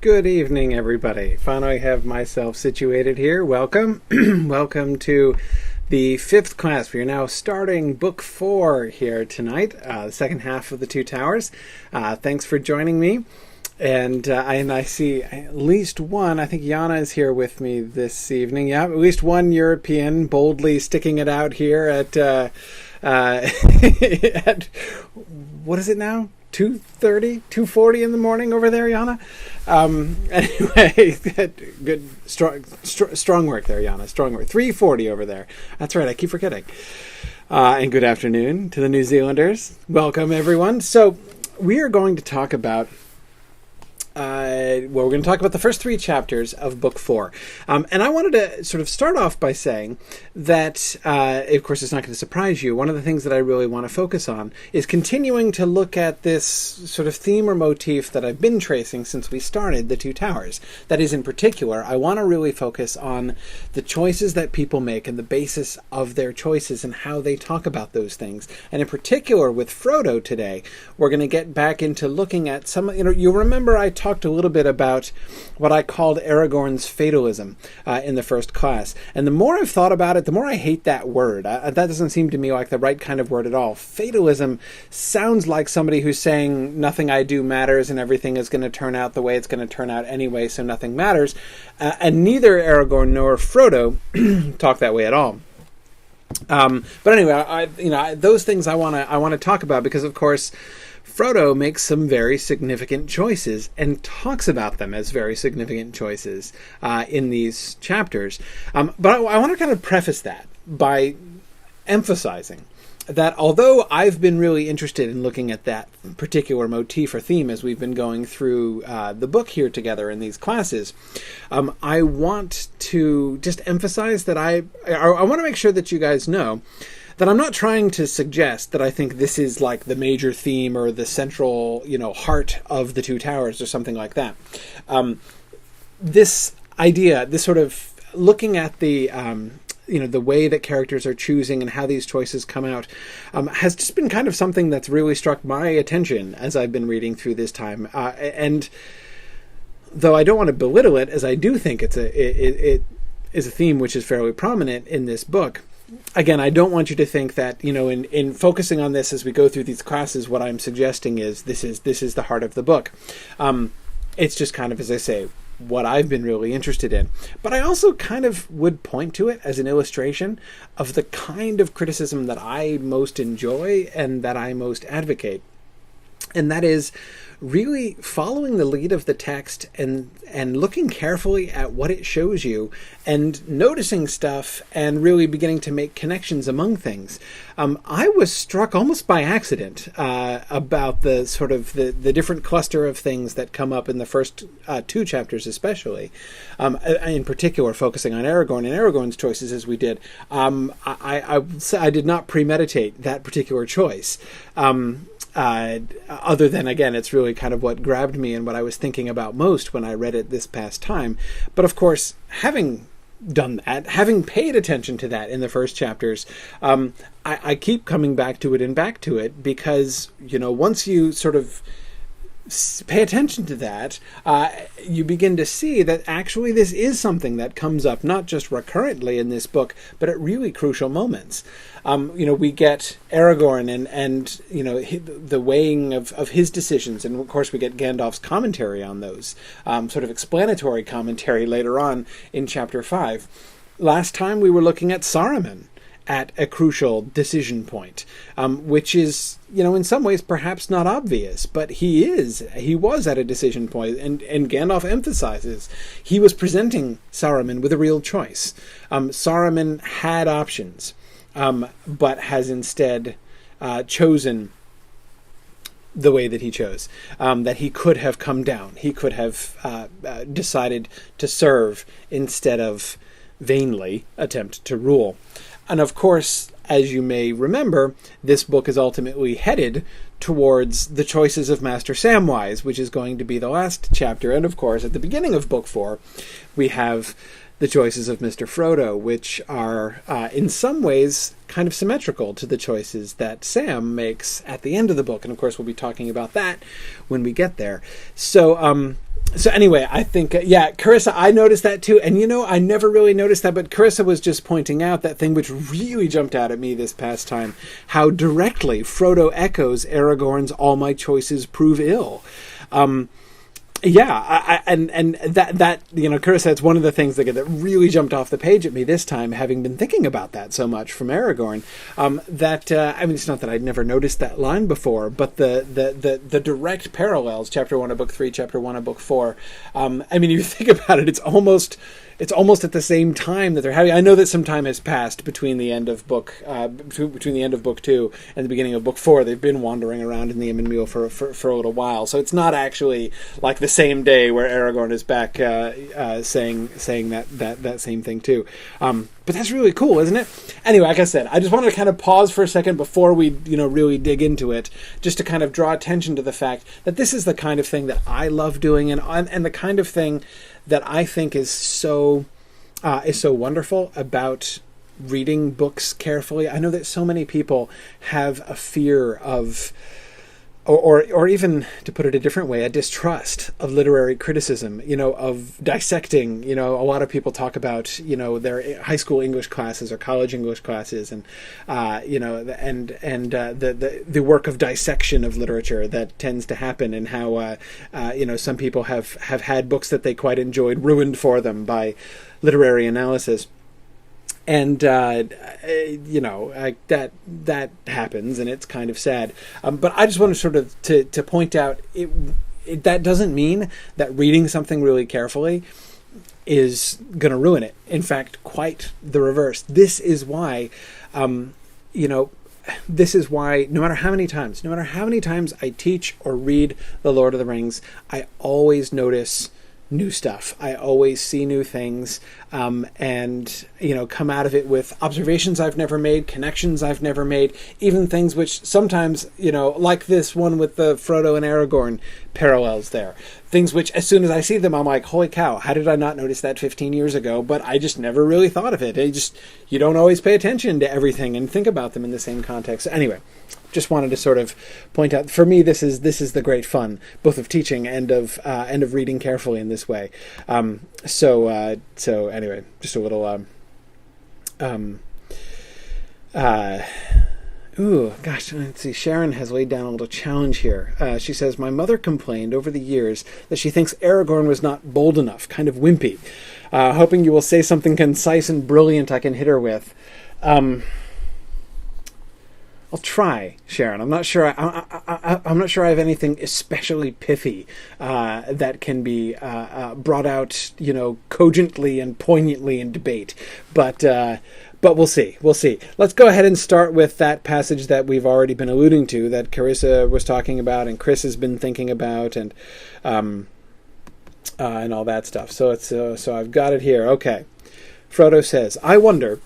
Good evening, everybody. Finally have myself situated here. Welcome. Welcome to the fifth class. We are now starting book 4 here tonight, the second half of the Two Towers. Thanks for joining me. And I see at least one, I think Jana is here with me this evening. Yeah, at least one European boldly sticking it out here at, at what is it now? 2:30, 2:40 in the morning over there, Jana. Anyway, good, strong work there, Jana. Strong work. 3:40 over there. That's right. I keep forgetting. And good afternoon to the New Zealanders. Welcome, everyone. So we are going to talk about. We're going to talk about the first 3 chapters of Book 4. And I wanted to sort of start off by saying that, of course, it's not going to surprise you. One of the things that I really want to focus on is continuing to look at this sort of theme or motif that I've been tracing since we started the Two Towers. That is, in particular, I want to really focus on the choices that people make and the basis of their choices and how they talk about those things. And in particular, with Frodo today, we're going to get back into looking at some, you'll remember I talked a little bit about what I called Aragorn's fatalism in the first class. And the more I've thought about it, the more I hate that word. That doesn't seem to me like the right kind of word at all. Fatalism sounds like somebody who's saying nothing I do matters and everything is going to turn out the way it's going to turn out anyway, so nothing matters. And neither Aragorn nor Frodo talk that way at all. But anyway, those things I want to talk about because, of course, Frodo makes some very significant choices and talks about them as very significant choices in these chapters. But I want to kind of preface that by emphasizing that although I've been really interested in looking at that particular motif or theme as we've been going through the book here together in these classes, I want to just emphasize that I want to make sure that you guys know that I'm not trying to suggest that I think this is like the major theme or the central, heart of the Two Towers or something like that. This idea, this sort of looking at the, the way that characters are choosing and how these choices come out, has just been kind of something that's really struck my attention as I've been reading through this time. And though I don't want to belittle it, as I do think it is a theme which is fairly prominent in this book, again, I don't want you to think that, in focusing on this as we go through these classes, what I'm suggesting is this is the heart of the book. It's just kind of, as I say, what I've been really interested in. But I also kind of would point to it as an illustration of the kind of criticism that I most enjoy and that I most advocate. And that is really following the lead of the text and looking carefully at what it shows you and noticing stuff and really beginning to make connections among things. I was struck almost by accident about the sort of the different cluster of things that come up in the first 2 chapters especially, in particular focusing on Aragorn and Aragorn's choices as we did. I did not premeditate that particular choice. Other than, again, it's really kind of what grabbed me and what I was thinking about most when I read it this past time. But of course, having done that, having paid attention to that in the first chapters, I keep coming back to it because, once you sort of pay attention to that, you begin to see that actually this is something that comes up not just recurrently in this book, but at really crucial moments. We get Aragorn and the weighing of his decisions, and of course we get Gandalf's commentary on those, sort of explanatory commentary later on in chapter 5. Last time we were looking at Saruman at a crucial decision point, which is, in some ways perhaps not obvious, but he was at a decision point, and Gandalf emphasizes he was presenting Saruman with a real choice. Saruman had options, but has instead chosen the way that he chose, that he could have come down. He could have decided to serve instead of vainly attempt to rule. And of course, as you may remember, this book is ultimately headed towards the choices of Master Samwise, which is going to be the last chapter. And of course, at the beginning of Book 4, we have the choices of Mr. Frodo, which are in some ways kind of symmetrical to the choices that Sam makes at the end of the book. And of course, we'll be talking about that when we get there. So So anyway, I think, Carissa, I noticed that too. And I never really noticed that, but Carissa was just pointing out that thing which really jumped out at me this past time, how directly Frodo echoes Aragorn's "all my choices prove ill." And that Carissa, it's one of the things that really jumped off the page at me this time, having been thinking about that so much from Aragorn. It's not that I'd never noticed that line before, but the direct parallels, chapter 1 of book 3, chapter 1 of book 4. You think about it, it's almost at the same time that they're having. I know that some time has passed between the end of book 2 and the beginning of book 4. They've been wandering around in the Emyn for a little while, so it's not actually like the same day where Aragorn is back saying that same thing too. But that's really cool, isn't it? Anyway, like I said, I just wanted to kind of pause for a second before we really dig into it, just to kind of draw attention to the fact that this is the kind of thing that I love doing, and the kind of thing that I think is so wonderful about reading books carefully. I know that so many people have a fear of, or even, to put it a different way, a distrust of literary criticism, of dissecting. A lot of people talk about, their high school English classes or college English classes, and the work of dissection of literature that tends to happen, and how some people have had books that they quite enjoyed ruined for them by literary analysis. And that happens, and it's kind of sad. But I just want to sort of to point out, that doesn't mean that reading something really carefully is going to ruin it. In fact, quite the reverse. This is why, no matter how many times I teach or read The Lord of the Rings, I always notice new stuff. I always see new things, and come out of it with observations I've never made, connections I've never made, even things which sometimes, like this one with the Frodo and Aragorn parallels there. Things which, as soon as I see them, I'm like, holy cow, how did I not notice that 15 years ago? But I just never really thought of it. You don't always pay attention to everything and think about them in the same context. So anyway, just wanted to sort of point out, for me, this is the great fun, both of teaching and of reading carefully in this way. So anyway, just a little let's see. Sharon has laid down a little challenge here. She says, my mother complained over the years that she thinks Aragorn was not bold enough, kind of wimpy. Hoping you will say something concise and brilliant I can hit her with. I'll try, Sharon. I'm not sure. I'm not sure I have anything especially pithy that can be brought out, cogently and poignantly in debate. But we'll see. We'll see. Let's go ahead and start with that passage that we've already been alluding to, that Carissa was talking about, and Chris has been thinking about, and all that stuff. So I've got it here. Okay. Frodo says, I wonder.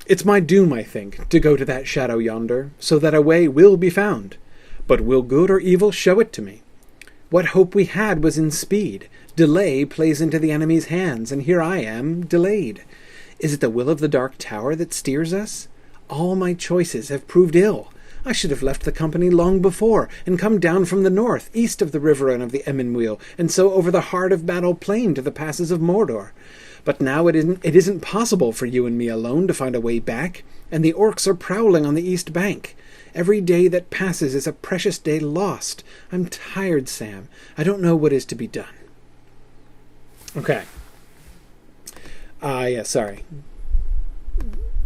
It's my doom, I think, to go to that shadow yonder, so that a way will be found. But will good or evil show it to me? What hope we had was in speed. Delay plays into the enemy's hands, and here I am, delayed. Is it the will of the Dark Tower that steers us? All my choices have proved ill. I should have left the company long before, and come down from the north, east of the river and of the Emyn, and so over the heart of Battle Plain to the passes of Mordor. But now it isn't possible for you and me alone to find a way back, and the orcs are prowling on the east bank. Every day that passes is a precious day lost. I'm tired, Sam. I don't know what is to be done. Okay. Sorry.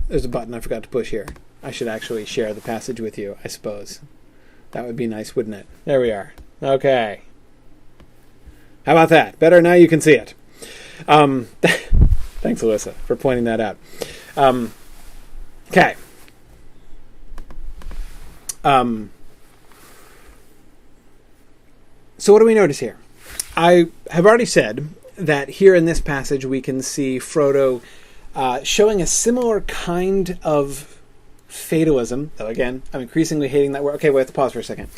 There's a button I forgot to push here. I should actually share the passage with you, I suppose. That would be nice, wouldn't it? There we are. Okay. How about that? Better now you can see it. Thanks, Alyssa, for pointing that out. Okay. So what do we notice here? I have already said that here in this passage we can see Frodo showing a similar kind of fatalism, though again, I'm increasingly hating that word. Okay, wait, let's pause for a second.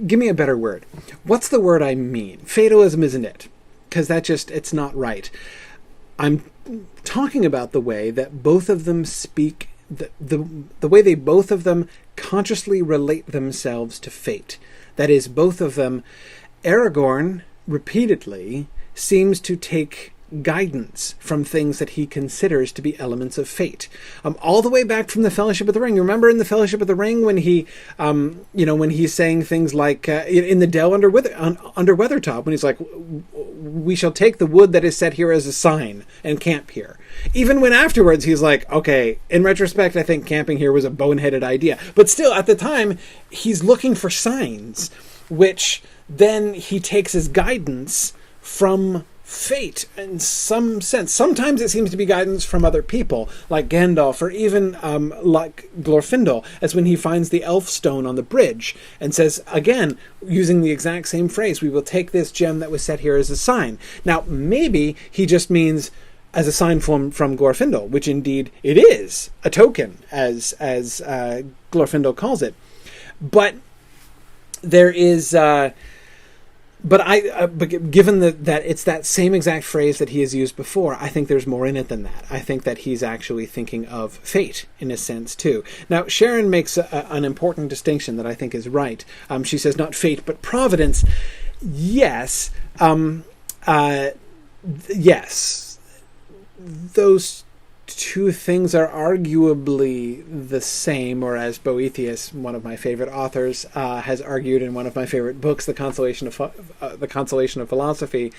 Give me a better word. What's the word I mean? Fatalism isn't it? Because it's not right. I'm talking about the way that both of them speak, the way they both of them consciously relate themselves to fate. That is, both of them Aragorn repeatedly seems to take guidance from things that he considers to be elements of fate. All the way back from the Fellowship of the Ring. Remember in the Fellowship of the Ring when he, when he's saying things like in the dell under Weathertop, when he's like, "We shall take the wood that is set here as a sign and camp here." Even when afterwards he's like, "Okay, in retrospect, I think camping here was a boneheaded idea," but still, at the time, he's looking for signs, which then he takes as guidance from fate in some sense. Sometimes it seems to be guidance from other people, like Gandalf, or even like Glorfindel, as when he finds the elf stone on the bridge and says, again, using the exact same phrase, "We will take this gem that was set here as a sign." Now, maybe he just means as a sign from Glorfindel, which indeed it is, a token, as Glorfindel calls it. But there is... But given that it's that same exact phrase that he has used before, I think there's more in it than that. I think that he's actually thinking of fate in a sense too. Now, Sharon makes an important distinction that I think is right. She says not fate but providence. Yes, yes. Those two things are arguably the same, or as Boethius, one of my favorite authors, has argued in one of my favorite books, The Consolation of Philosophy,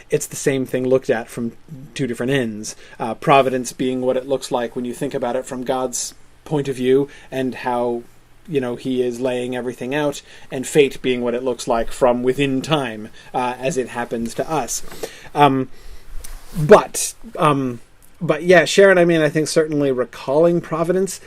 it's the same thing looked at from two different ends. Providence being what it looks like when you think about it from God's point of view, and how he is laying everything out, and fate being what it looks like from within time, as it happens to us. But yeah, Sharon, I think certainly recalling Providence.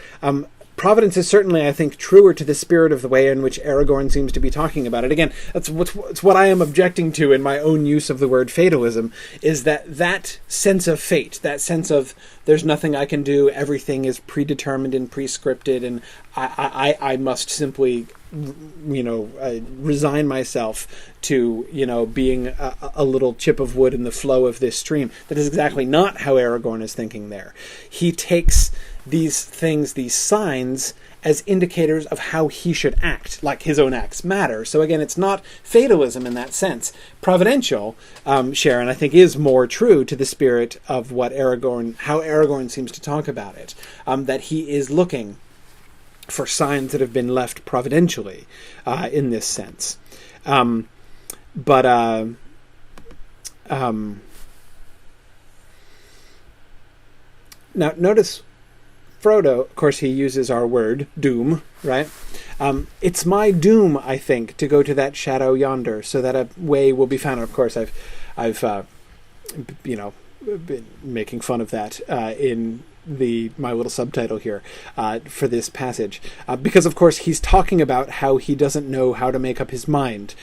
Providence is certainly, I think, truer to the spirit of the way in which Aragorn seems to be talking about it. Again, it's what I am objecting to in my own use of the word fatalism, is that sense of fate, that sense of there's nothing I can do, everything is predetermined and prescripted, and I must simply resign myself to being a little chip of wood in the flow of this stream. That is exactly not how Aragorn is thinking there. He takes these things, these signs, as indicators of how he should act, like his own acts matter. So again, it's not fatalism in that sense. Providential, Sharon, I think, is more true to the spirit of how Aragorn seems to talk about it, that he is looking for signs that have been left providentially in this sense. Now, notice Frodo, of course, he uses our word, doom, right? It's my doom, I think, to go to that shadow yonder, so that a way will be found. Of course, I've been making fun of that in my little subtitle here for this passage, because of course he's talking about how he doesn't know how to make up his mind.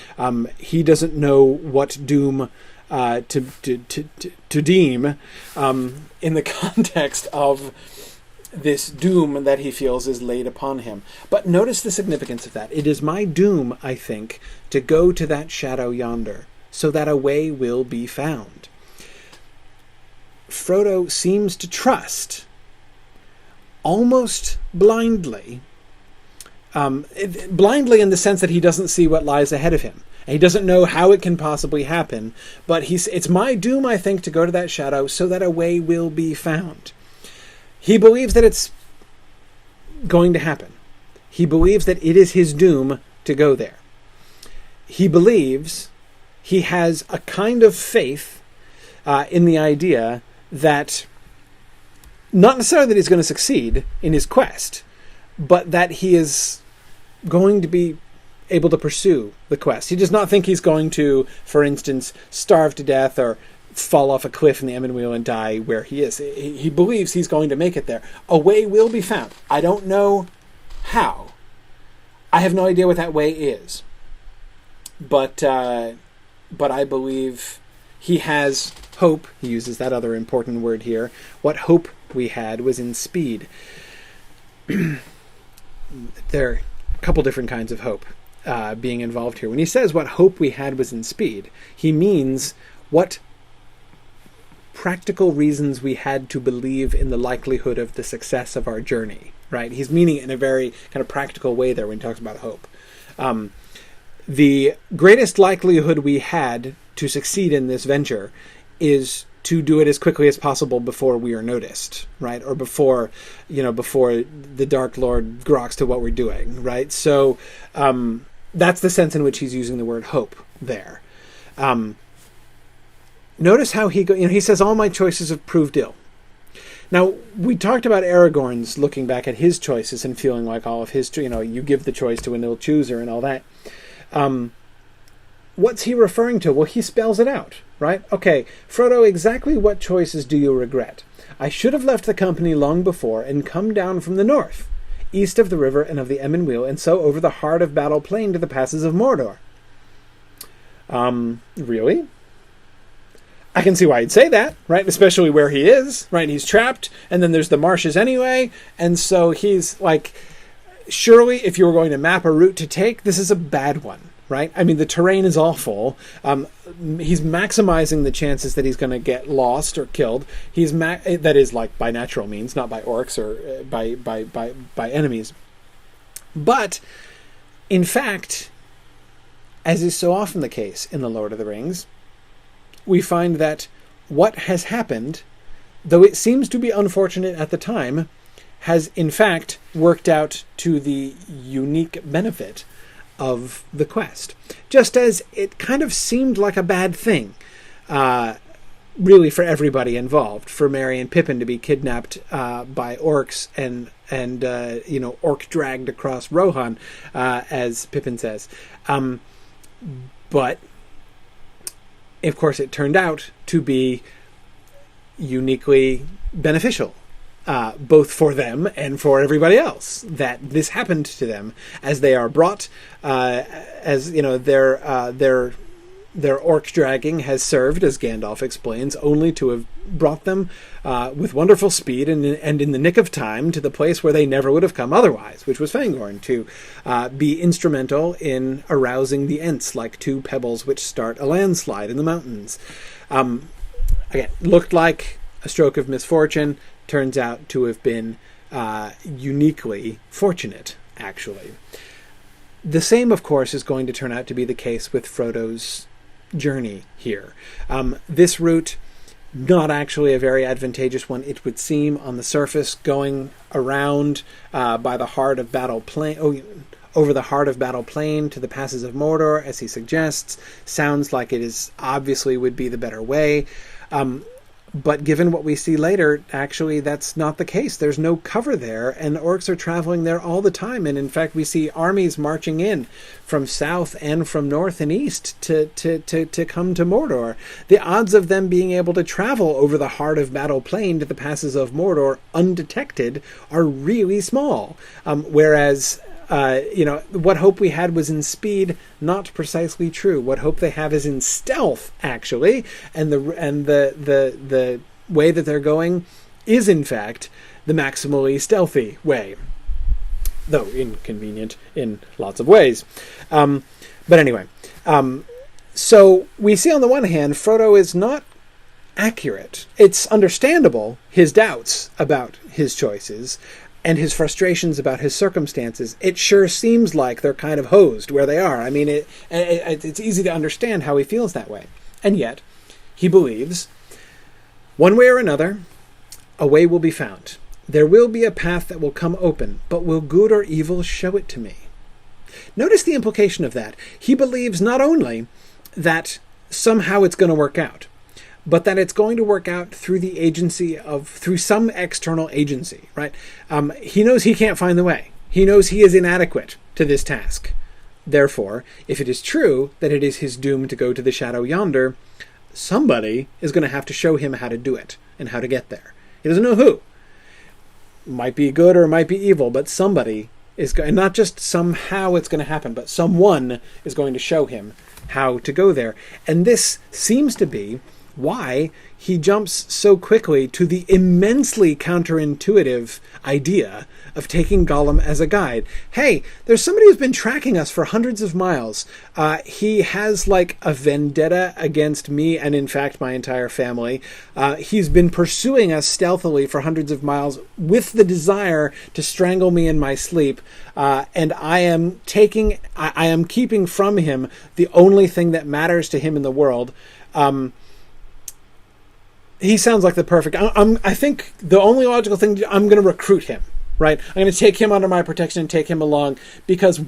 He doesn't know what doom to deem in the context of this doom that he feels is laid upon him. But notice the significance of that. It is my doom, I think, to go to that shadow yonder, so that a way will be found. Frodo seems to trust, almost blindly, blindly in the sense that he doesn't see what lies ahead of him. And he doesn't know how it can possibly happen, but it's my doom, I think, to go to that shadow so that a way will be found. He believes that it's going to happen. He believes that it is his doom to go there. He believes, he has a kind of faith in the idea that, not necessarily that he's going to succeed in his quest, but that he is going to be able to pursue the quest. He does not think he's going to, for instance, starve to death or fall off a cliff in the Emyn and die where he is. He believes he's going to make it there. A way will be found. I don't know how. I have no idea what that way is. But I believe he has hope. He uses that other important word here. What hope we had was in speed. There are a couple different kinds of hope being involved here. When he says what hope we had was in speed, he means what practical reasons we had to believe in the likelihood of the success of our journey, right? He's meaning it in a very kind of practical way there when he talks about hope. the greatest likelihood we had to succeed in this venture is to do it as quickly as possible before we are noticed, right? Or before the Dark Lord groks to what we're doing, right? So that's the sense in which he's using the word hope there. Notice how he says, all my choices have proved ill. Now, we talked about Aragorn's looking back at his choices and feeling like all of his, you give the choice to an ill chooser and all that. What's he referring to? Well, he spells it out, right? Okay, Frodo, exactly what choices do you regret? I should have left the company long before and come down from the north, east of the river and of the Emyn Muil, and so over the heart of Battle Plain to the passes of Mordor. Really? I can see why he'd say that, right? Especially where he is, right? He's trapped, and then there's the marshes anyway, and so he's like, surely if you were going to map a route to take, this is a bad one, right? I mean, the terrain is awful. He's maximizing the chances that he's going to get lost or killed. That is like by natural means, not by orcs or by enemies. But in fact, as is so often the case in The Lord of the Rings, we find that what has happened, though it seems to be unfortunate at the time, has in fact worked out to the unique benefit of the quest. Just as it kind of seemed like a bad thing, really for everybody involved, for Merry and Pippin to be kidnapped by orcs and orc dragged across Rohan, as Pippin says. But of course, it turned out to be uniquely beneficial, both for them and for everybody else, that this happened to them as they are brought, their orc dragging has served, as Gandalf explains, only to have brought them with wonderful speed and in the nick of time to the place where they never would have come otherwise, which was Fangorn, to be instrumental in arousing the Ents, like two pebbles which start a landslide in the mountains. Again, looked like a stroke of misfortune, turns out to have been uniquely fortunate, actually. The same, of course, is going to turn out to be the case with Frodo's journey here. This route, not actually a very advantageous one, it would seem on the surface, going around by the heart of Battle Plain, over the heart of Battle Plain to the passes of Mordor, as he suggests, sounds like it is obviously would be the better way. But given what we see later, actually that's not the case. There's no cover there, and orcs are traveling there all the time. And in fact, we see armies marching in from south and from north and east to come to Mordor. The odds of them being able to travel over the heart of Battle Plain to the passes of Mordor undetected are really small. Whereas what hope we had was in speed, not precisely true. What hope they have is in stealth, actually, and the way that they're going is in fact the maximally stealthy way, though inconvenient in lots of ways. But anyway, so we see on the one hand, Frodo is not accurate. It's understandable, his doubts about his choices and his frustrations about his circumstances. It sure seems like they're kind of hosed where they are. I mean, it's easy to understand how he feels that way. And yet, he believes, one way or another, a way will be found. There will be a path that will come open, but will good or evil show it to me? Notice the implication of that. He believes not only that somehow it's going to work out, but that it's going to work out through through some external agency, right? He knows he can't find the way. He knows he is inadequate to this task. Therefore, if it is true that it is his doom to go to the shadow yonder, somebody is going to have to show him how to do it and how to get there. He doesn't know who. Might be good or might be evil, but somebody is going, not just somehow it's going to happen, but someone is going to show him how to go there. And this seems to be why he jumps so quickly to the immensely counterintuitive idea of taking Gollum as a guide. Hey, there's somebody who's been tracking us for hundreds of miles. He has like a vendetta against me and in fact my entire family. He's been pursuing us stealthily for hundreds of miles with the desire to strangle me in my sleep. And I am keeping from him the only thing that matters to him in the world. He sounds like the perfect... I think the only logical thing... I'm going to recruit him, right? I'm going to take him under my protection and take him along, because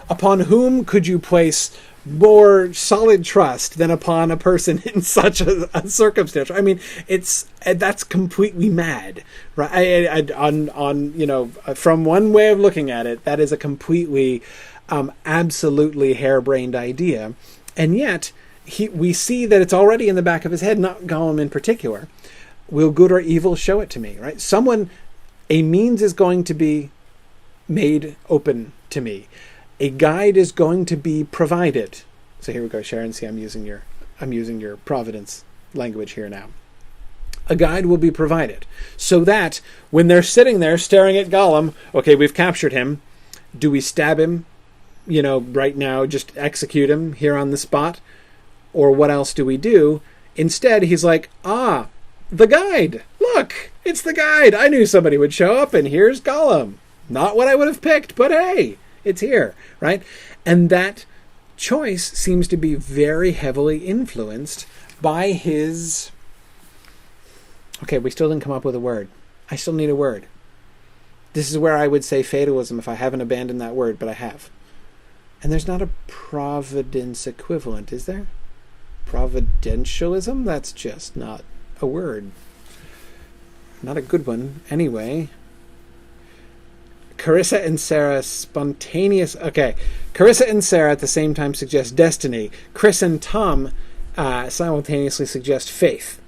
upon whom could you place more solid trust than upon a person in such a circumstance? I mean, that's completely mad, right? From one way of looking at it, that is a completely, absolutely harebrained idea, and yet we see that it's already in the back of his head, not Gollum in particular. Will good or evil show it to me, right? A means is going to be made open to me. A guide is going to be provided. So here we go, Sharon. See, I'm using your Providence language here now. A guide will be provided, so that when they're sitting there staring at Gollum, okay, we've captured him. Do we stab him? Right now, just execute him here on the spot? Or what else do we do? Instead, he's like, the guide. Look, it's the guide. I knew somebody would show up, and here's Gollum. Not what I would have picked, but hey, it's here, right? And that choice seems to be very heavily influenced by his... Okay, we still didn't come up with a word. I still need a word. This is where I would say fatalism if I haven't abandoned that word, but I have. And there's not a providence equivalent, is there? Providentialism? That's just not a word. Not a good one, anyway. Carissa and Sarah spontaneous... Okay, Carissa and Sarah at the same time suggest destiny. Chris and Tom simultaneously suggest faith.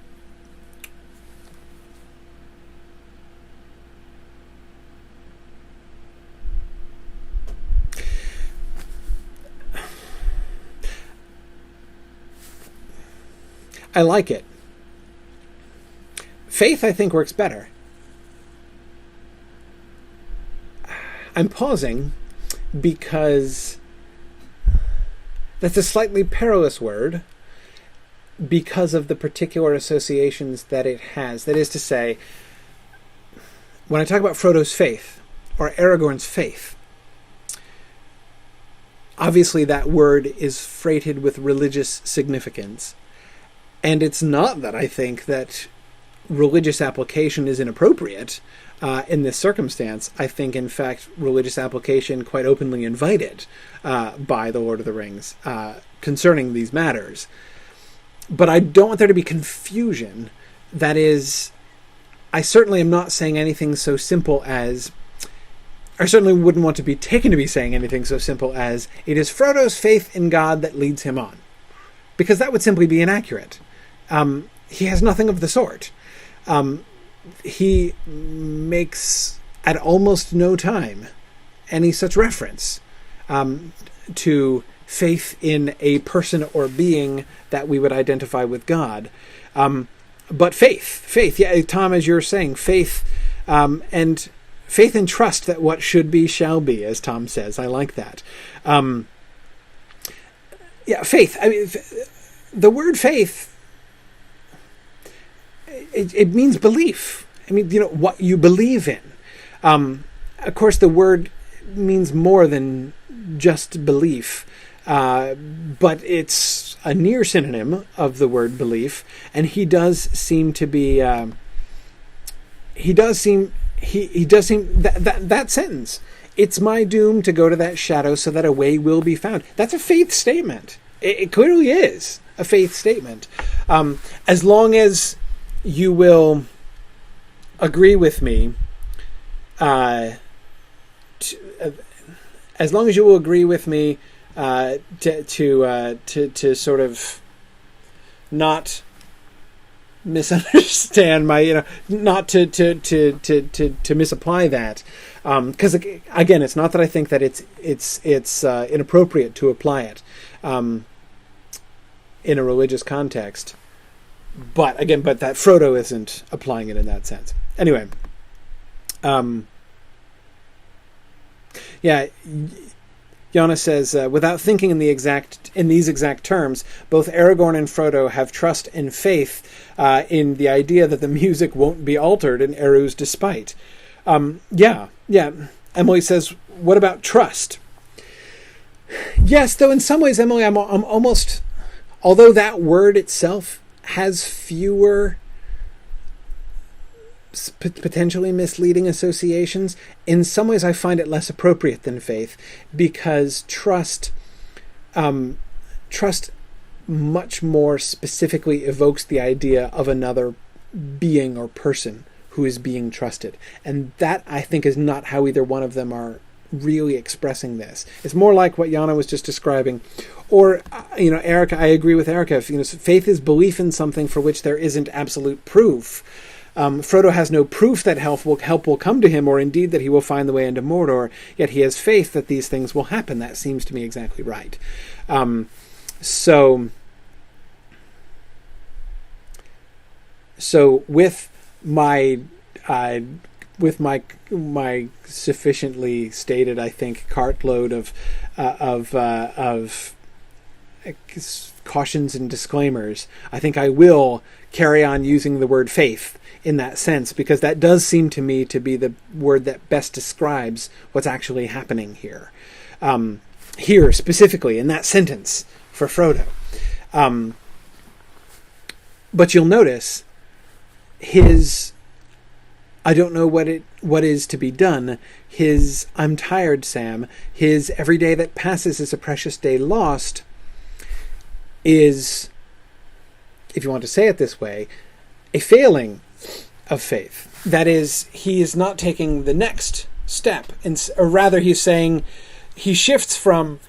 I like it. Faith, I think, works better. I'm pausing because that's a slightly perilous word because of the particular associations that it has. That is to say, when I talk about Frodo's faith or Aragorn's faith, obviously that word is freighted with religious significance. And it's not that I think that religious application is inappropriate in this circumstance. I think, in fact, religious application quite openly invited by the Lord of the Rings concerning these matters. But I don't want there to be confusion. That is, I certainly am not saying anything so simple as... I certainly wouldn't want to be taken to be saying anything so simple as it is Frodo's faith in God that leads him on. Because that would simply be inaccurate. He has nothing of the sort. He makes, at almost no time, any such reference to faith in a person or being that we would identify with God. But faith, yeah, Tom, as you're saying, faith, and faith and trust that what should be shall be, as Tom says. I like that. Faith. I mean, the word faith, it means belief. I mean, what you believe in. Of course, the word means more than just belief, but it's a near synonym of the word belief, and he does seem to be. He does seem that sentence. It's my doom to go to that shadow so that a way will be found. That's a faith statement. It clearly is a faith statement. As long as you will agree with me, as long as you will agree with me to sort of not misunderstand my, not to misapply that, because again, it's not that I think that it's inappropriate to apply it. in a religious context. But that Frodo isn't applying it in that sense. Anyway, Yana says, without thinking in these exact terms, both Aragorn and Frodo have trust and faith in the idea that the music won't be altered in Eru's despite. Emily says, what about trust? Yes, though in some ways, Emily, I'm almost, although that word itself has fewer potentially misleading associations, in some ways I find it less appropriate than faith, because trust much more specifically evokes the idea of another being or person who is being trusted. And that, I think, is not how either one of them are really expressing this. It's more like what Yana was just describing. Or, Erica, I agree with Erica. Faith is belief in something for which there isn't absolute proof. Frodo has no proof that help will come to him, or indeed that he will find the way into Mordor, yet he has faith that these things will happen. That seems to me exactly right. So with my sufficiently stated, I think, cartload of cautions and disclaimers, I think I will carry on using the word faith in that sense, because that does seem to me to be the word that best describes what's actually happening here. Here, specifically, in that sentence for Frodo. But you'll notice his, I don't know what is to be done, his I'm tired, Sam, his every day that passes is a precious day lost, is, if you want to say it this way, a failing of faith. That is, he is not taking the next step, or rather he's saying, he shifts from,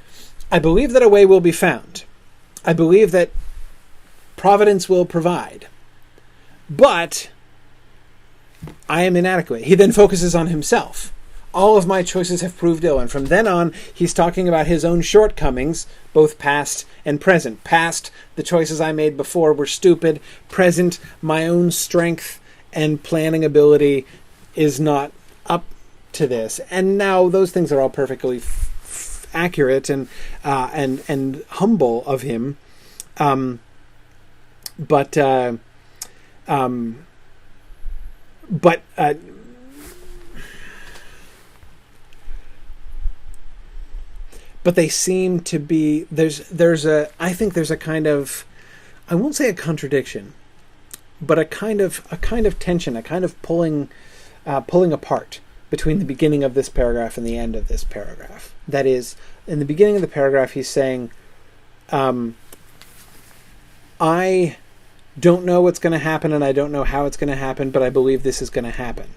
I believe that a way will be found. I believe that providence will provide. But I am inadequate. He then focuses on himself. All of my choices have proved ill. And from then on, he's talking about his own shortcomings, both past and present. Past, the choices I made before were stupid. Present, my own strength and planning ability is not up to this. And now those things are all perfectly accurate and humble of him. But they seem to be, I think there's a kind of, I won't say a contradiction, but a kind of tension, a kind of pulling apart between the beginning of this paragraph and the end of this paragraph. That is, in the beginning of the paragraph, he's saying, I don't know what's going to happen, and I don't know how it's going to happen, but I believe this is going to happen.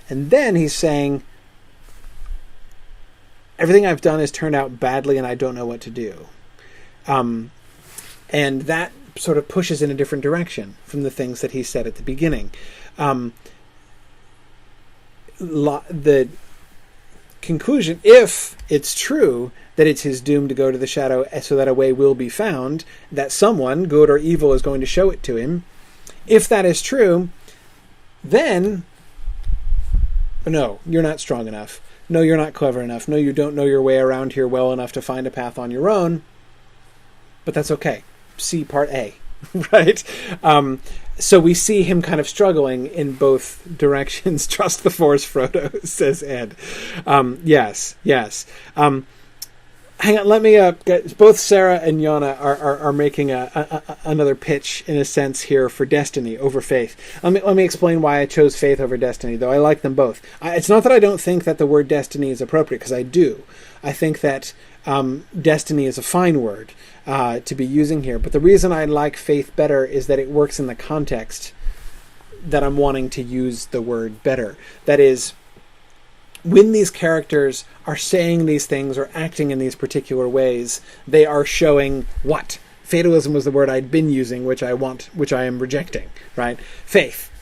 And then he's saying, everything I've done has turned out badly, and I don't know what to do. And that sort of pushes in a different direction from the things that he said at the beginning. The conclusion, if it's true that it's his doom to go to the shadow so that a way will be found, that someone, good or evil, is going to show it to him, if that is true, then, no, you're not strong enough. No, you're not clever enough. No, you don't know your way around here well enough to find a path on your own. But that's okay. See Part A, right? So we see him kind of struggling in both directions. Trust the Force, Frodo, says Ed. Yes. Hang on, let me both Sarah and Yana are making another pitch, in a sense, here for destiny over faith. Let me explain why I chose faith over destiny, though I like them both. It's not that I don't think that the word destiny is appropriate, because I do. I think that destiny is a fine word to be using here, but the reason I like faith better is that it works in the context that I'm wanting to use the word better. That is, when these characters are saying these things or acting in these particular ways, they are showing what? Fatalism was the word I'd been using, which I am rejecting, right? Faith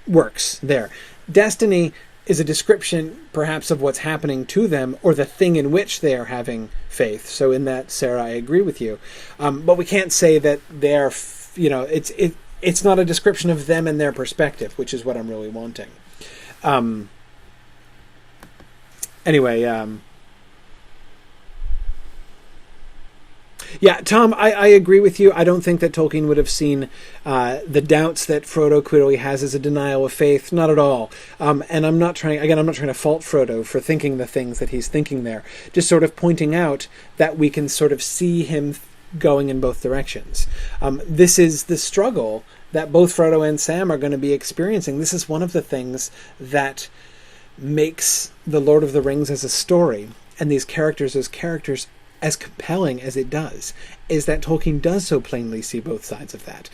works there. Destiny is a description, perhaps, of what's happening to them or the thing in which they are having faith. So in that, Sarah, I agree with you. But we can't say that they're, it's not a description of them and their perspective, which is what I'm really wanting. Yeah, Tom, I agree with you. I don't think that Tolkien would have seen the doubts that Frodo clearly has as a denial of faith. Not at all. And I'm not trying to fault Frodo for thinking the things that he's thinking there. Just sort of pointing out that we can sort of see him going in both directions. This is the struggle that both Frodo and Sam are going to be experiencing. This is one of the things that makes The Lord of the Rings as a story and these characters as compelling as it does, is that Tolkien does so plainly see both sides of that.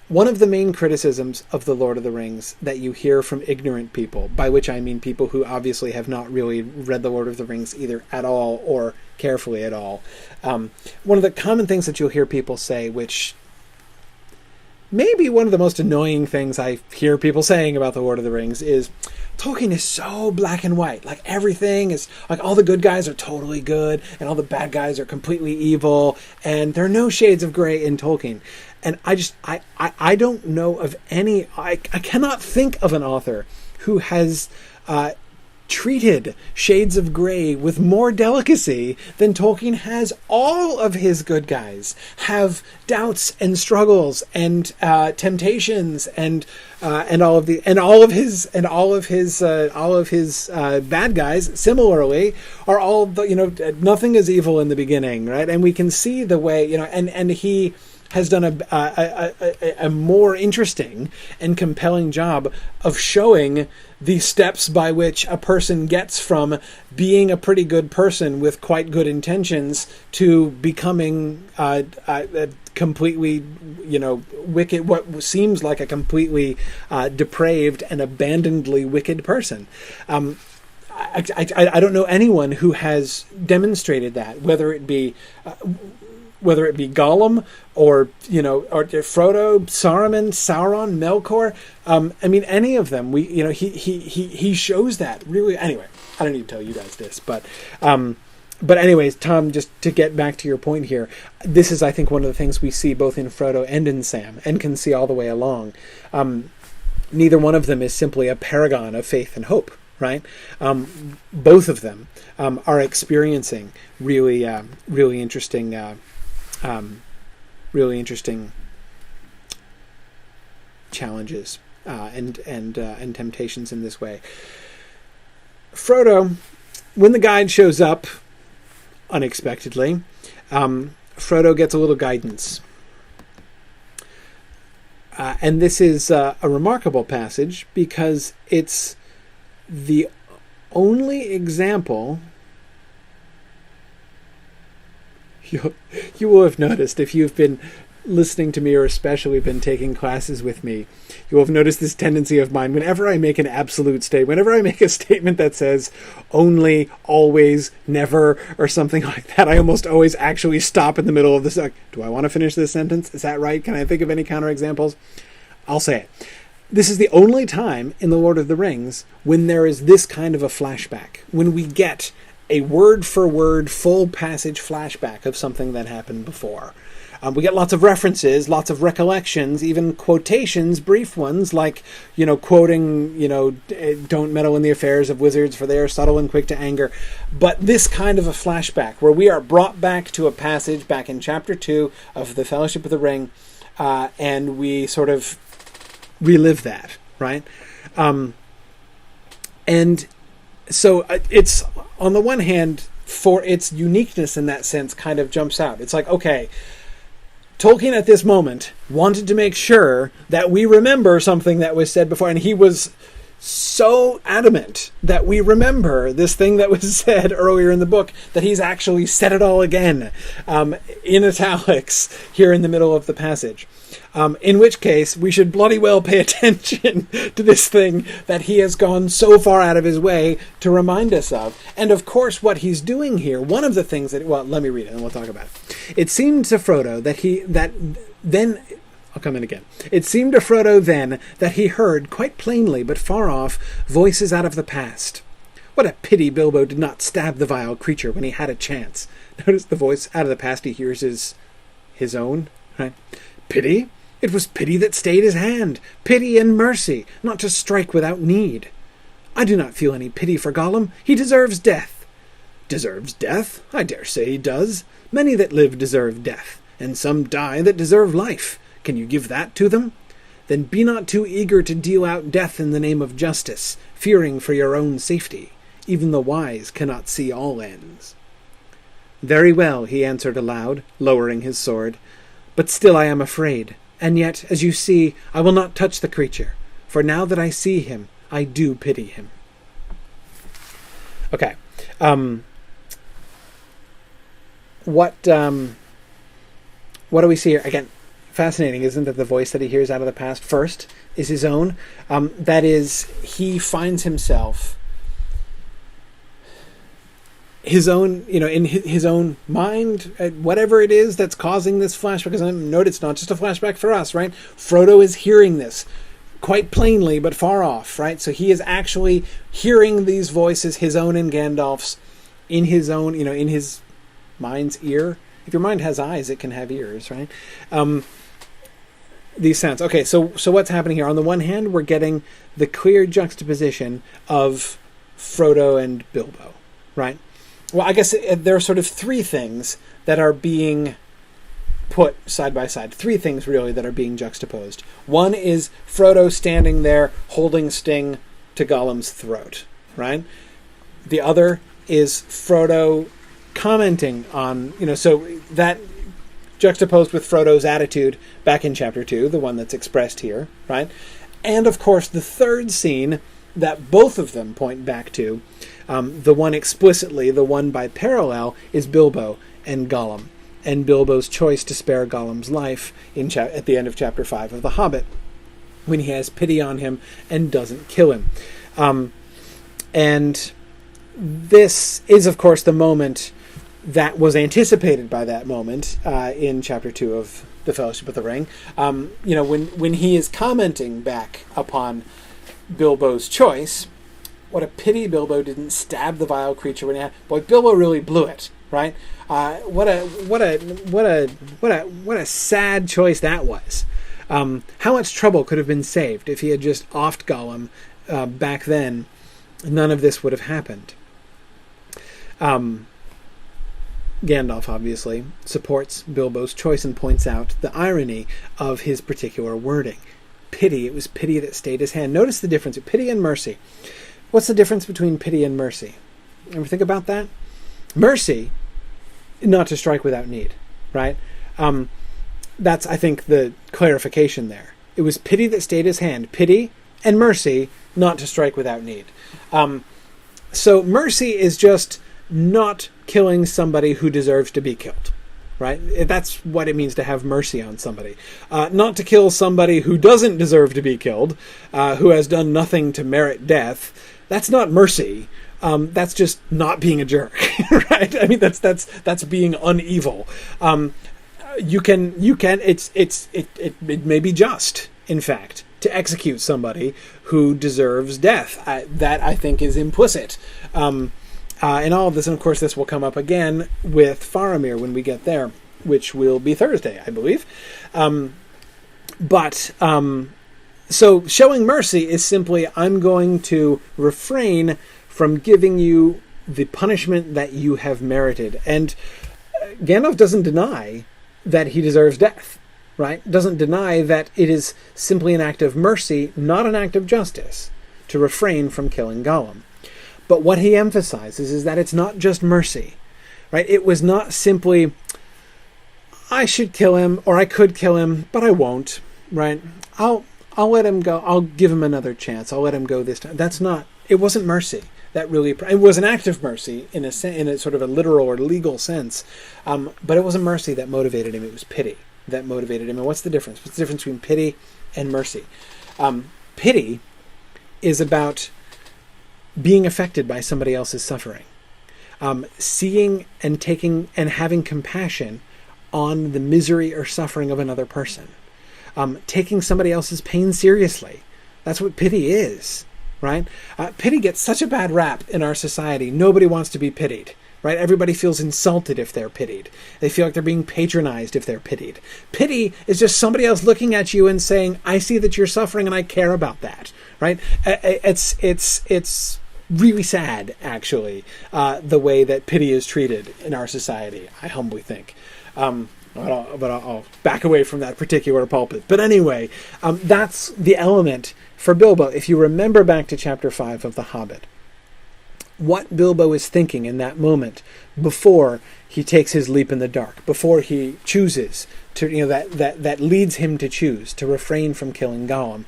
One of the main criticisms of The Lord of the Rings that you hear from ignorant people, by which I mean people who obviously have not really read The Lord of the Rings either at all or carefully at all, one of the common things that you'll hear people say, which may be one of the most annoying things I hear people saying about The Lord of the Rings, is Tolkien is so black and white. Like, everything is, like, all the good guys are totally good, and all the bad guys are completely evil, and there are no shades of gray in Tolkien. And I don't know of any, I cannot think of an author who has treated shades of gray with more delicacy than Tolkien has. All of his good guys have doubts and struggles and temptations and all of his bad guys similarly are all nothing is evil in the beginning, right? And we can see the way and he has done a more interesting and compelling job of showing the steps by which a person gets from being a pretty good person with quite good intentions to becoming a completely, wicked, what seems like a completely depraved and abandonedly wicked person. I don't know anyone who has demonstrated that, whether it be Gollum or Frodo, Saruman, Sauron, Melkor. Any of them. He shows that really. Anyway, I don't need to tell you guys this, but anyways, Tom, just to get back to your point here, this is, I think, one of the things we see both in Frodo and in Sam, and can see all the way along. Neither one of them is simply a paragon of faith and hope, right? Both of them are experiencing really interesting challenges and temptations in this way. Frodo, when the guide shows up unexpectedly, Frodo gets a little guidance. And this is a remarkable passage because it's the only example. You will have noticed, if you've been listening to me or especially been taking classes with me, you will have noticed this tendency of mine. Whenever I make an absolute statement, whenever I make a statement that says only, always, never, or something like that, I almost always actually stop in the middle of this. Like, do I want to finish this sentence? Is that right? Can I think of any counterexamples? I'll say it. This is the only time in The Lord of the Rings when there is this kind of a flashback, when we get a word-for-word, full passage flashback of something that happened before. We get lots of references, lots of recollections, even quotations, brief ones, like, quoting, don't meddle in the affairs of wizards, for they are subtle and quick to anger. But this kind of a flashback, where we are brought back to a passage back in Chapter 2 of The Fellowship of the Ring, and we sort of relive that, right? And so it's, on the one hand, for its uniqueness in that sense, kind of jumps out. It's like, okay, Tolkien at this moment wanted to make sure that we remember something that was said before, and he was so adamant that we remember this thing that was said earlier in the book that he's actually said it all again in italics here in the middle of the passage. In which case, we should bloody well pay attention to this thing that he has gone so far out of his way to remind us of. And of course, what he's doing here, one of the things that, well, let me read it and we'll talk about it. It seemed to Frodo that then I'll come in again. It seemed to Frodo then that he heard, quite plainly but far off, voices out of the past. What a pity Bilbo did not stab the vile creature when he had a chance. Notice the voice out of the past he hears is his own, right? Pity? It was pity that stayed his hand. Pity and mercy, not to strike without need. I do not feel any pity for Gollum. He deserves death. Deserves death? I dare say he does. Many that live deserve death, and some die that deserve life. Can you give that to them? Then be not too eager to deal out death in the name of justice, fearing for your own safety. Even the wise cannot see all ends. Very well, he answered aloud, lowering his sword. But still I am afraid. And yet, as you see, I will not touch the creature. For now that I see him, I do pity him. Okay. What do we see here? Again, fascinating, isn't it? The voice that he hears out of the past first is his own. That is, he finds himself his own, in his own mind, whatever it is that's causing this flashback. Because note, it's not just a flashback for us, right? Frodo is hearing this quite plainly, but far off, right? So he is actually hearing these voices, his own and Gandalf's, in his own, in his mind's ear. If your mind has eyes, it can have ears, right? These sounds. Okay, so what's happening here? On the one hand, we're getting the clear juxtaposition of Frodo and Bilbo, right? Well, I guess there are sort of three things that are being put side by side. Three things, really, that are being juxtaposed. One is Frodo standing there holding Sting to Gollum's throat, right? The other is Frodo commenting on, so that juxtaposed with Frodo's attitude back in Chapter 2, the one that's expressed here, right? And, of course, the third scene that both of them point back to, the one explicitly, the one by parallel, is Bilbo and Gollum, and Bilbo's choice to spare Gollum's life at the end of Chapter 5 of The Hobbit, when he has pity on him and doesn't kill him. And this is, of course, the moment that was anticipated by that moment in Chapter 2 of The Fellowship of the Ring. When he is commenting back upon Bilbo's choice, what a pity Bilbo didn't stab the vile creature when he had... Boy, Bilbo really blew it, right? What a sad choice that was. How much trouble could have been saved if he had just offed Gollum back then? None of this would have happened. Gandalf, obviously, supports Bilbo's choice and points out the irony of his particular wording. Pity. It was pity that stayed his hand. Notice the difference. Pity and mercy. What's the difference between pity and mercy? Ever think about that? Mercy, not to strike without need, right? That's, I think, the clarification there. It was pity that stayed his hand. Pity and mercy, not to strike without need. So mercy is just not killing somebody who deserves to be killed, right? That's what it means to have mercy on somebody. Not to kill somebody who doesn't deserve to be killed, who has done nothing to merit death. That's not mercy. That's just not being a jerk, right? I mean, that's being unevil. It may be just, in fact, to execute somebody who deserves death. That, I think, is implicit in all of this. And, of course, this will come up again with Faramir when we get there, which will be Thursday, I believe. So showing mercy is simply, I'm going to refrain from giving you the punishment that you have merited. And Gandalf doesn't deny that he deserves death, right? Doesn't deny that it is simply an act of mercy, not an act of justice, to refrain from killing Gollum. But what he emphasizes is that it's not just mercy, right? It was not simply, I should kill him, or I could kill him, but I won't, right? I'll let him go. I'll give him another chance. I'll let him go this time. It wasn't mercy. It was an act of mercy in a sort of a literal or legal sense. But it wasn't mercy that motivated him. It was pity that motivated him. And what's the difference? What's the difference between pity and mercy? Pity is about being affected by somebody else's suffering. Seeing and taking and having compassion on the misery or suffering of another person. taking somebody else's pain seriously. That's what pity is, right? Pity gets such a bad rap in our society. Nobody wants to be pitied, right? Everybody feels insulted if they're pitied. They feel like they're being patronized if they're pitied. Pity is just somebody else looking at you and saying, I see that you're suffering and I care about that, right? It's really sad, actually, the way that pity is treated in our society, I humbly think. But I'll back away from that particular pulpit. But anyway, that's the element for Bilbo. If you remember back to chapter 5 of The Hobbit, what Bilbo is thinking in that moment before he takes his leap in the dark, before he chooses to, that leads him to choose to refrain from killing Gollum,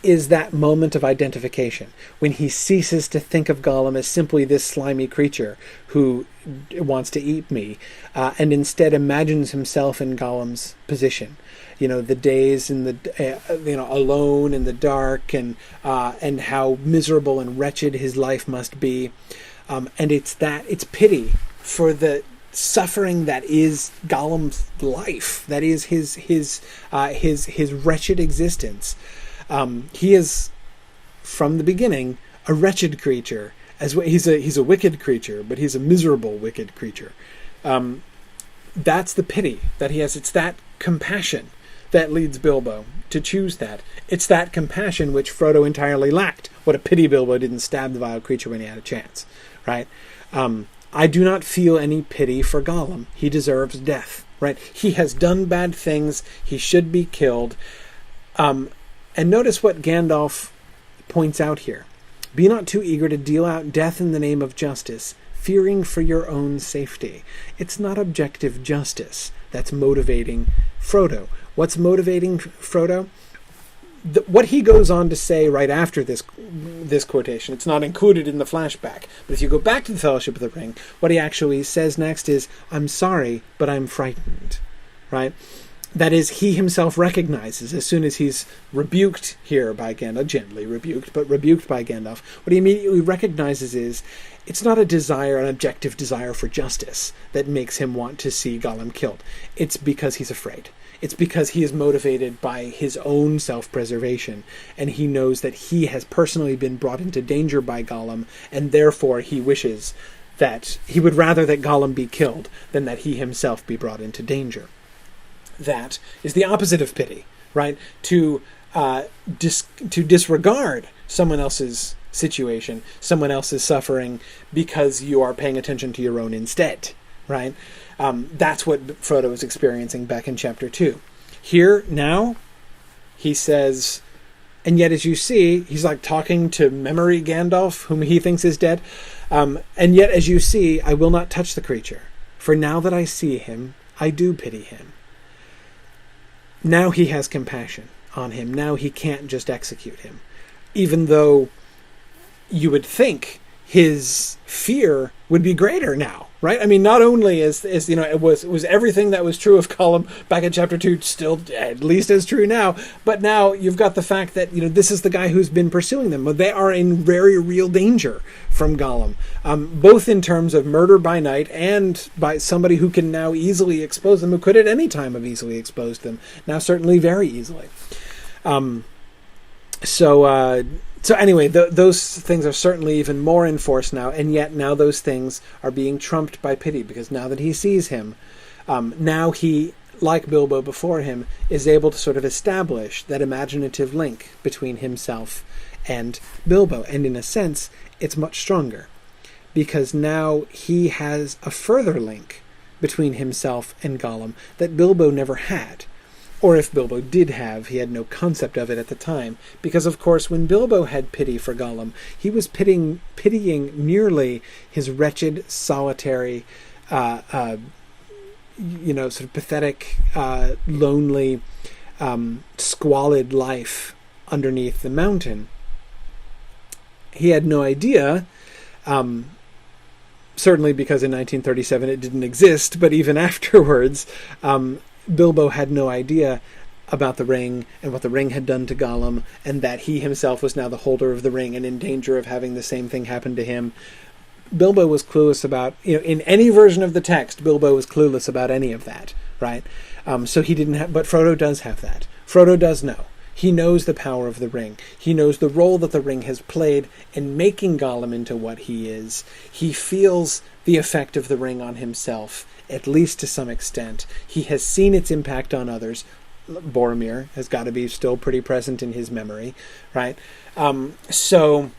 is that moment of identification when he ceases to think of Gollum as simply this slimy creature who wants to eat me, and instead imagines himself in Gollum's position. The days in the alone in the dark, and how miserable and wretched his life must be, and it's pity for the suffering that is Gollum's life, that is his wretched existence. He is, from the beginning, a wretched creature. He's a wicked creature, but he's a miserable, wicked creature. That's the pity that he has. It's that compassion that leads Bilbo to choose that. It's that compassion which Frodo entirely lacked. What a pity Bilbo didn't stab the vile creature when he had a chance, right? I do not feel any pity for Gollum. He deserves death, right? He has done bad things. He should be killed. And notice what Gandalf points out here. Be not too eager to deal out death in the name of justice, fearing for your own safety. It's not objective justice that's motivating Frodo. What's motivating Frodo? What he goes on to say right after this quotation, it's not included in the flashback, but if you go back to the Fellowship of the Ring, what he actually says next is, I'm sorry, but I'm frightened, right? That is, he himself recognizes, as soon as he's rebuked here by Gandalf, gently rebuked, but rebuked by Gandalf, what he immediately recognizes is, it's not an objective desire for justice that makes him want to see Gollum killed. It's because he's afraid. It's because he is motivated by his own self-preservation, and he knows that he has personally been brought into danger by Gollum, and therefore he wishes that he would rather that Gollum be killed than that he himself be brought into danger. That is the opposite of pity, right? To disregard someone else's situation, someone else's suffering, because you are paying attention to your own instead, right? That's what Frodo is experiencing back in chapter 2. Here, now, he says, and yet as you see, he's like talking to memory Gandalf, whom he thinks is dead, and yet as you see, I will not touch the creature, for now that I see him, I do pity him. Now he has compassion on him. Now he can't just execute him. Even though you would think his fear would be greater now, right? I mean, not only is it was everything that was true of Gollum back in chapter 2 still at least as true now, but now you've got the fact that, this is the guy who's been pursuing them. They are in very real danger from Gollum, both in terms of murder by night and by somebody who can now easily expose them, who could at any time have easily exposed them, now certainly very easily. So anyway, those things are certainly even more in force now, and yet now those things are being trumped by pity, because now that he sees him, now he, like Bilbo before him, is able to sort of establish that imaginative link between himself and Bilbo, and in a sense, it's much stronger, because now he has a further link between himself and Gollum that Bilbo never had. Or if Bilbo did have, he had no concept of it at the time. Because, of course, when Bilbo had pity for Gollum, he was pitying merely his wretched, solitary, sort of pathetic, lonely, squalid life underneath the mountain. He had no idea, certainly because in 1937 it didn't exist, but even afterwards, Bilbo had no idea about the ring and what the ring had done to Gollum, and that he himself was now the holder of the ring and in danger of having the same thing happen to him. Bilbo was clueless about, in any version of the text, Bilbo was clueless about any of that, right? So he didn't have, but Frodo does have that. Frodo does know. He knows the power of the ring. He knows the role that the ring has played in making Gollum into what he is. He feels the effect of the ring on himself, at least to some extent. He has seen its impact on others. Boromir has got to be still pretty present in his memory, right? So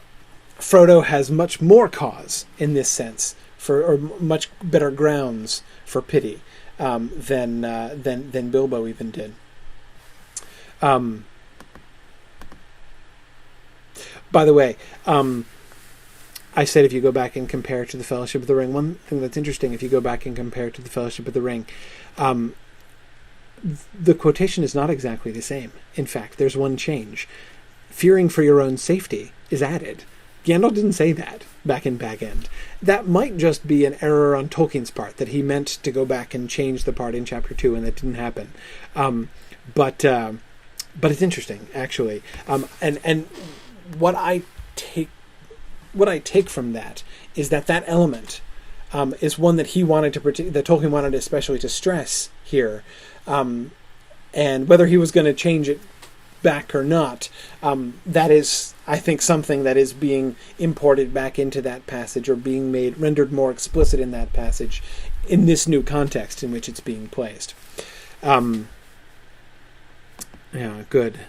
Frodo has much more cause in this sense, or much better grounds for pity than Bilbo even did. By the way, I said if you go back and compare it to the Fellowship of the Ring, one thing that's interesting, if you go back and compare it to the Fellowship of the Ring, the quotation is not exactly the same. In fact, there's one change. Fearing for your own safety is added. Gandalf didn't say that back in Bag End. That might just be an error on Tolkien's part, that he meant to go back and change the part in Chapter 2, and that didn't happen. But it's interesting, actually. And what I take from that is that element is one that he wanted to that Tolkien wanted especially to stress here, and whether he was going to change it back or not, that is, I think, something that is being imported back into that passage, or being rendered more explicit in that passage in this new context in which it's being placed. Yeah, good.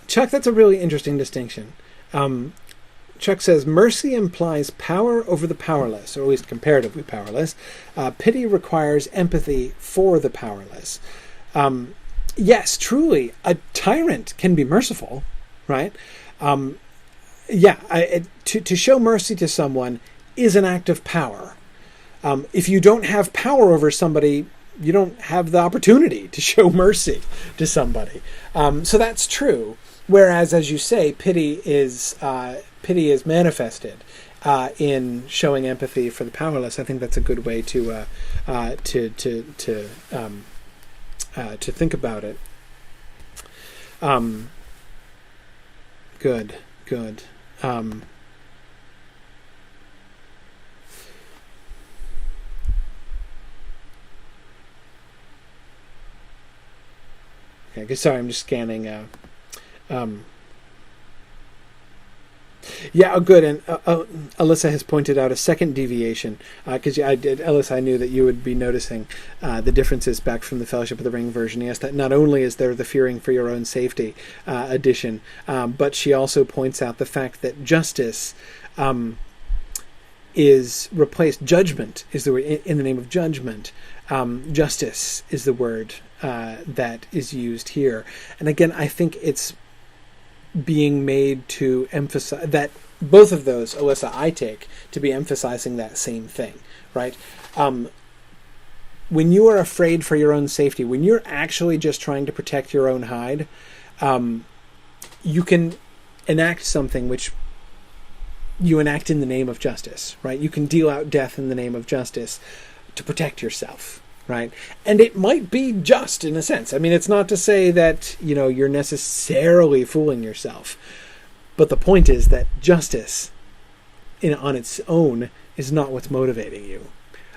Chuck, that's a really interesting distinction. Chuck says, mercy implies power over the powerless, or at least comparatively powerless. Pity requires empathy for the powerless. Yes, truly, a tyrant can be merciful, right? To show mercy to someone is an act of power. If you don't have power over somebody, you don't have the opportunity to show mercy to somebody. So that's true. Whereas, as you say, pity is manifested in showing empathy for the powerless. I think that's a good way to think about it. Good. Okay, sorry, I'm just scanning. Good. And Alyssa has pointed out a second deviation, because Alyssa, I knew that you would be noticing the differences back from the Fellowship of the Ring version. Yes, that not only is there the fearing for your own safety addition, but she also points out the fact that justice is replaced. Judgment is the word in the name of judgment. Justice is the word that is used here. And again, I think it's being made to emphasize that both of those, Alyssa, I take to be emphasizing that same thing, right? When you are afraid for your own safety, when you're actually just trying to protect your own hide, you can enact something which you enact in the name of justice, right? You can deal out death in the name of justice to protect yourself, right? And it might be just in a sense. I mean, it's not to say that, you're necessarily fooling yourself. But the point is that justice on its own is not what's motivating you.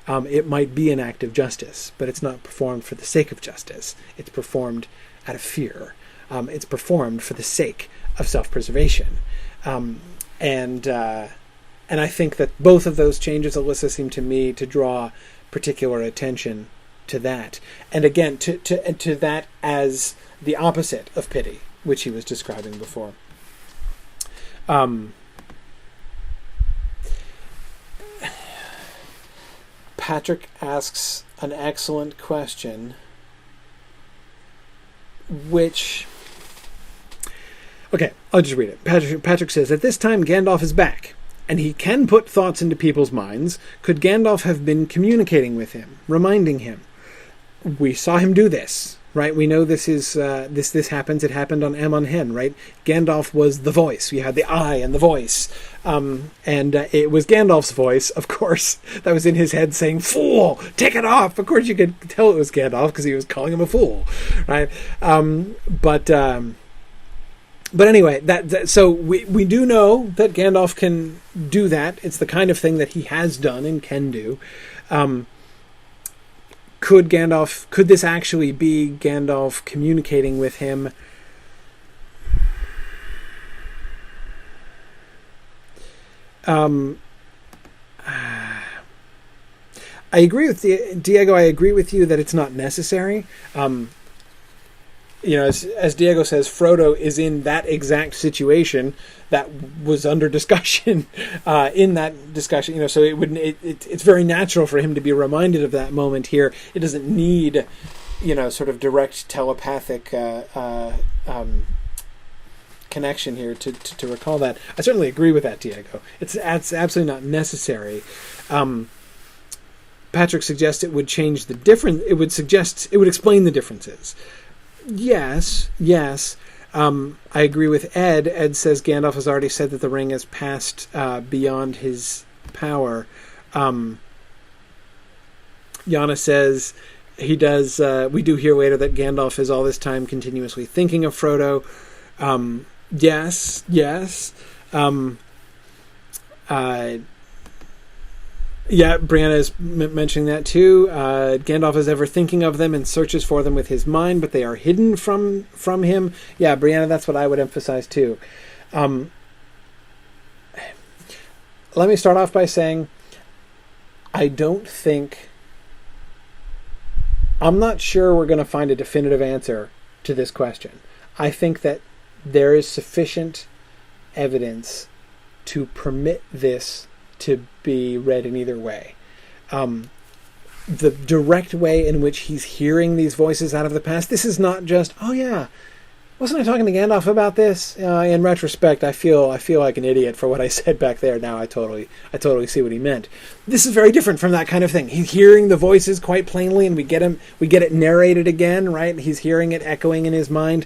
It might be an act of justice, but it's not performed for the sake of justice. It's performed out of fear. It's performed for the sake of self-preservation. And I think that both of those changes, Alyssa, seem to me to draw particular attention to that, and again to that as the opposite of pity, which he was describing before. Patrick asks an excellent question, which, okay, I'll just read it. Patrick says, at this time Gandalf is back, and he can put thoughts into people's minds. Could Gandalf have been communicating with him, reminding him? We saw him do this, right? We know this is this happens. It happened on Amon Hen, right? Gandalf was the voice. We had the eye and the voice, and it was Gandalf's voice, of course, that was in his head saying, "Fool, take it off." Of course, you could tell it was Gandalf because he was calling him a fool, right? But anyway, so we do know that Gandalf can do that. It's the kind of thing that he has done and can do. Could this actually be Gandalf communicating with him? I agree with Diego. I agree with you that it's not necessary. As Diego says, Frodo is in that exact situation that was under discussion in that discussion. So it's very natural for him to be reminded of that moment here. It doesn't need, sort of direct telepathic connection here to recall that. I certainly agree with that, Diego. It's absolutely not necessary. Patrick suggests it would change the difference. It would explain the differences. Yes. I agree with Ed. Ed says Gandalf has already said that the ring has passed beyond his power. Yana says he does. We do hear later that Gandalf is all this time continuously thinking of Frodo. Yes. Yeah, Brianna is mentioning that too. Gandalf is ever thinking of them and searches for them with his mind, but they are hidden from him. Yeah, Brianna, that's what I would emphasize too. Let me start off by saying I'm not sure we're going to find a definitive answer to this question. I think that there is sufficient evidence to permit this to be read in either way. The direct way in which he's hearing these voices out of the past, this is not just, oh yeah, wasn't I talking to Gandalf about this? In retrospect, I feel like an idiot for what I said back there. Now I totally see what he meant. This is very different from that kind of thing. He's hearing the voices quite plainly, and we get it narrated again, right? He's hearing it echoing in his mind.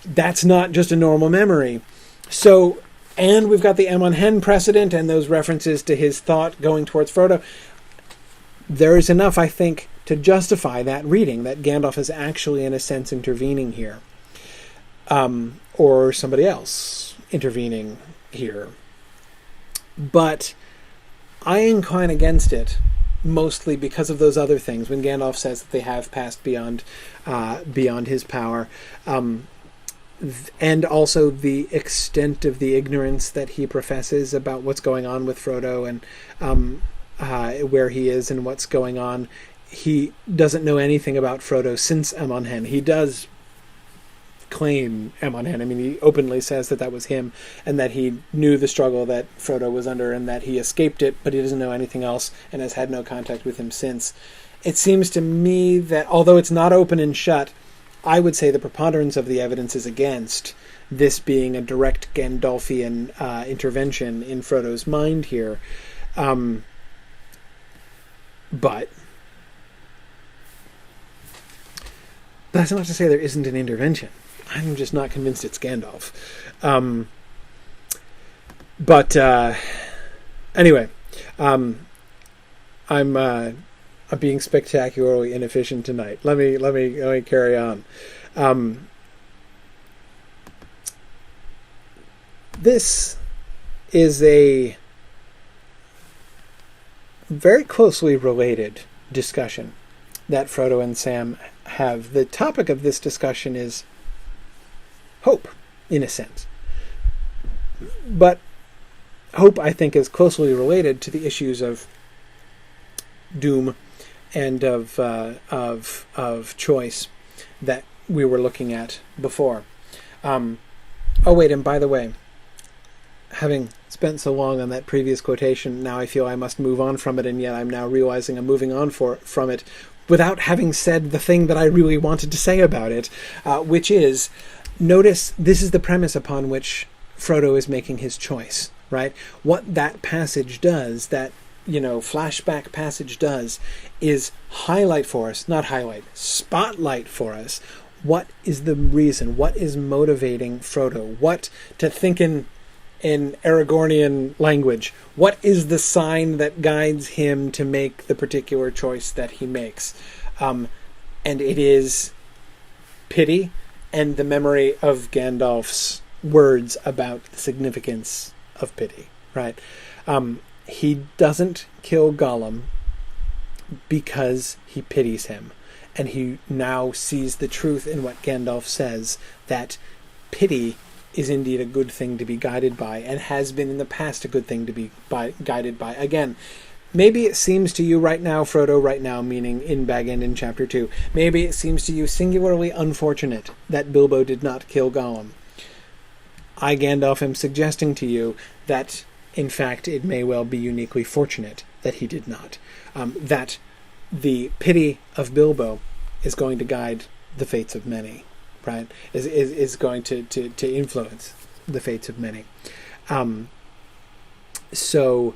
That's not just a normal memory. So, and we've got the Amon Hen precedent and those references to his thought going towards Frodo. There is enough, I think, to justify that reading, that Gandalf is actually, in a sense, intervening here. Or somebody else intervening here. But I incline against it, mostly because of those other things. When Gandalf says that they have passed beyond his power, and also the extent of the ignorance that he professes about what's going on with Frodo and where he is and what's going on. He doesn't know anything about Frodo since Amon Hen. He does claim Amon Hen. I mean, he openly says that was him and that he knew the struggle that Frodo was under and that he escaped it, but he doesn't know anything else and has had no contact with him since. It seems to me that, although it's not open and shut, I would say the preponderance of the evidence is against this being a direct Gandalfian intervention in Frodo's mind here. But that's not to say there isn't an intervention. I'm just not convinced it's Gandalf. Anyway, I'm being spectacularly inefficient tonight. Let me carry on. This is a very closely related discussion that Frodo and Sam have. The topic of this discussion is hope, in a sense. But hope, I think, is closely related to the issues of doom and of choice that we were looking at before. And by the way, having spent so long on that previous quotation, now I feel I must move on from it, and yet I'm now realizing I'm moving on from it without having said the thing that I really wanted to say about it, which is, notice this is the premise upon which Frodo is making his choice, right? What that passage does, that flashback passage does, is spotlight for us. What is the reason? What is motivating Frodo? What, to think in Aragornian language, what is the sign that guides him to make the particular choice that he makes? And it is pity and the memory of Gandalf's words about the significance of pity, right? He doesn't kill Gollum because he pities him. And he now sees the truth in what Gandalf says, that pity is indeed a good thing to be guided by, and has been in the past a good thing to be guided by. Again, maybe it seems to you right now, Frodo, right now, meaning in Bag End in Chapter 2, maybe it seems to you singularly unfortunate that Bilbo did not kill Gollum. I, Gandalf, am suggesting to you that, in fact, it may well be uniquely fortunate that he did not. That the pity of Bilbo is going to guide the fates of many, right? Is going to influence the fates of many. So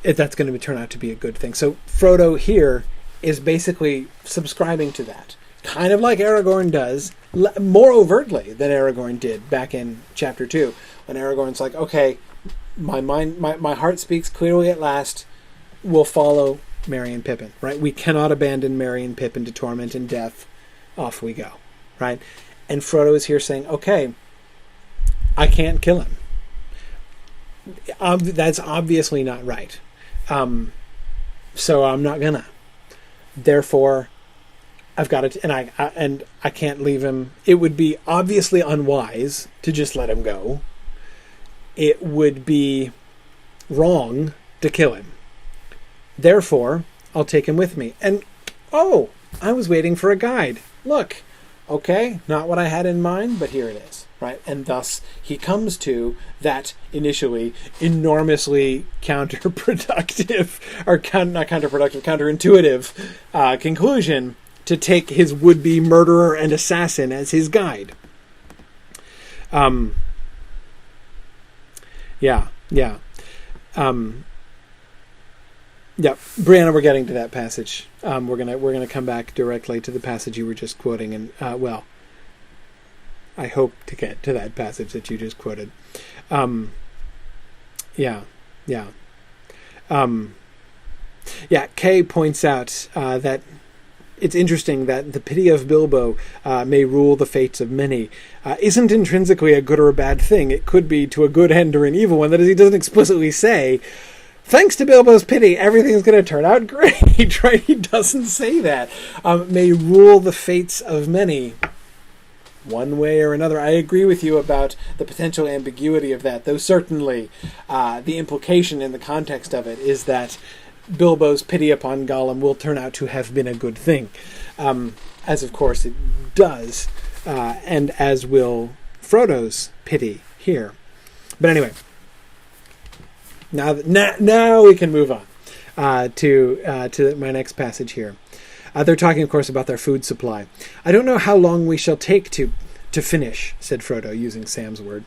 that's going to turn out to be a good thing. So Frodo here is basically subscribing to that, kind of like Aragorn does, more overtly than Aragorn did back in Chapter 2, when Aragorn's like, okay, my heart speaks clearly at last, we'll follow Merry and Pippin, right? We cannot abandon Merry and Pippin to torment and death. Off we go, right? And Frodo is here saying, okay, I can't kill him. That's obviously not right. So I'm not gonna. Therefore, I've got to, and I can't leave him. It would be obviously unwise to just let him go. It would be wrong to kill him. Therefore, I'll take him with me. And, oh, I was waiting for a guide. Look, okay, not what I had in mind, but here it is, right? And thus, he comes to that initially enormously counterproductive, or not counterproductive, counterintuitive conclusion to take his would-be murderer and assassin as his guide. Yeah. Yeah, Brianna, we're getting to that passage. We're gonna come back directly to the passage you were just quoting, and I hope to get to that passage that you just quoted. Kay points out that it's interesting that the pity of Bilbo may rule the fates of many isn't intrinsically a good or a bad thing. It could be to a good end or an evil one. That is, he doesn't explicitly say, thanks to Bilbo's pity, everything's going to turn out great, right? He doesn't say that. May rule the fates of many, one way or another. I agree with you about the potential ambiguity of that, though certainly the implication in the context of it is that Bilbo's pity upon Gollum will turn out to have been a good thing, as of course it does, and as will Frodo's pity here. But anyway, now we can move on to my next passage here. They're talking, of course, about their food supply. I don't know how long we shall take to finish, said Frodo, using Sam's word.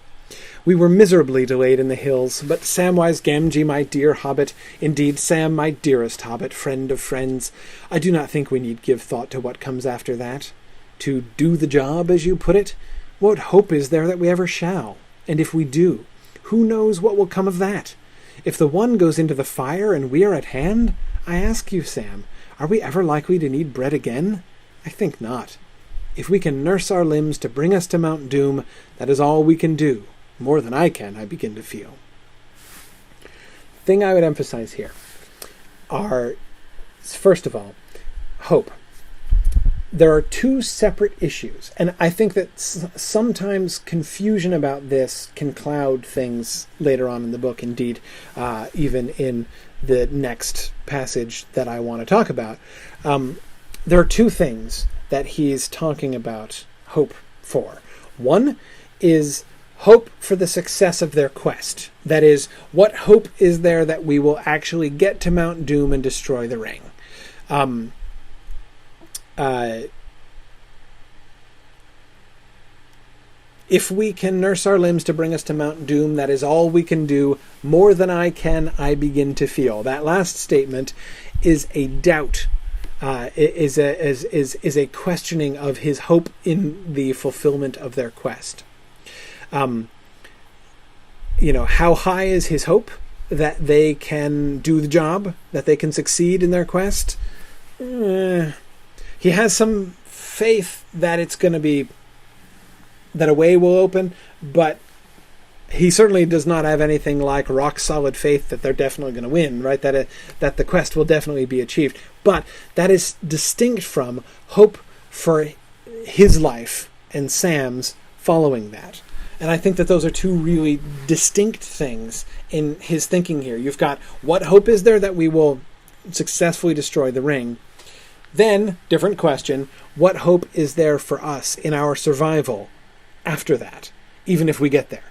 We were miserably delayed in the hills, but Samwise Gamgee, my dear hobbit, indeed Sam, my dearest hobbit, friend of friends, I do not think we need give thought to what comes after that. To do the job, as you put it? What hope is there that we ever shall? And if we do, who knows what will come of that? If the one goes into the fire and we are at hand, I ask you, Sam, are we ever likely to need bread again? I think not. If we can nurse our limbs to bring us to Mount Doom, that is all we can do. More than I can, I begin to feel. Thing I would emphasize here are, first of all, hope. There are two separate issues, and I think that sometimes confusion about this can cloud things later on in the book, indeed, even in the next passage that I want to talk about. There are two things that he's talking about hope for. One is hope for the success of their quest. That is, what hope is there that we will actually get to Mount Doom and destroy the ring? If we can nurse our limbs to bring us to Mount Doom, that is all we can do. More than I can, I begin to feel. That last statement is a doubt, is a questioning of his hope in the fulfillment of their quest. How high is his hope that they can do the job, that they can succeed in their quest? He has some faith that it's going to be that a way will open, but he certainly does not have anything like rock solid faith that they're definitely going to win, right? That the quest will definitely be achieved. But that is distinct from hope for his life and Sam's following that. And I think that those are two really distinct things in his thinking here. You've got, what hope is there that we will successfully destroy the ring? Then, different question, what hope is there for us in our survival after that, even if we get there?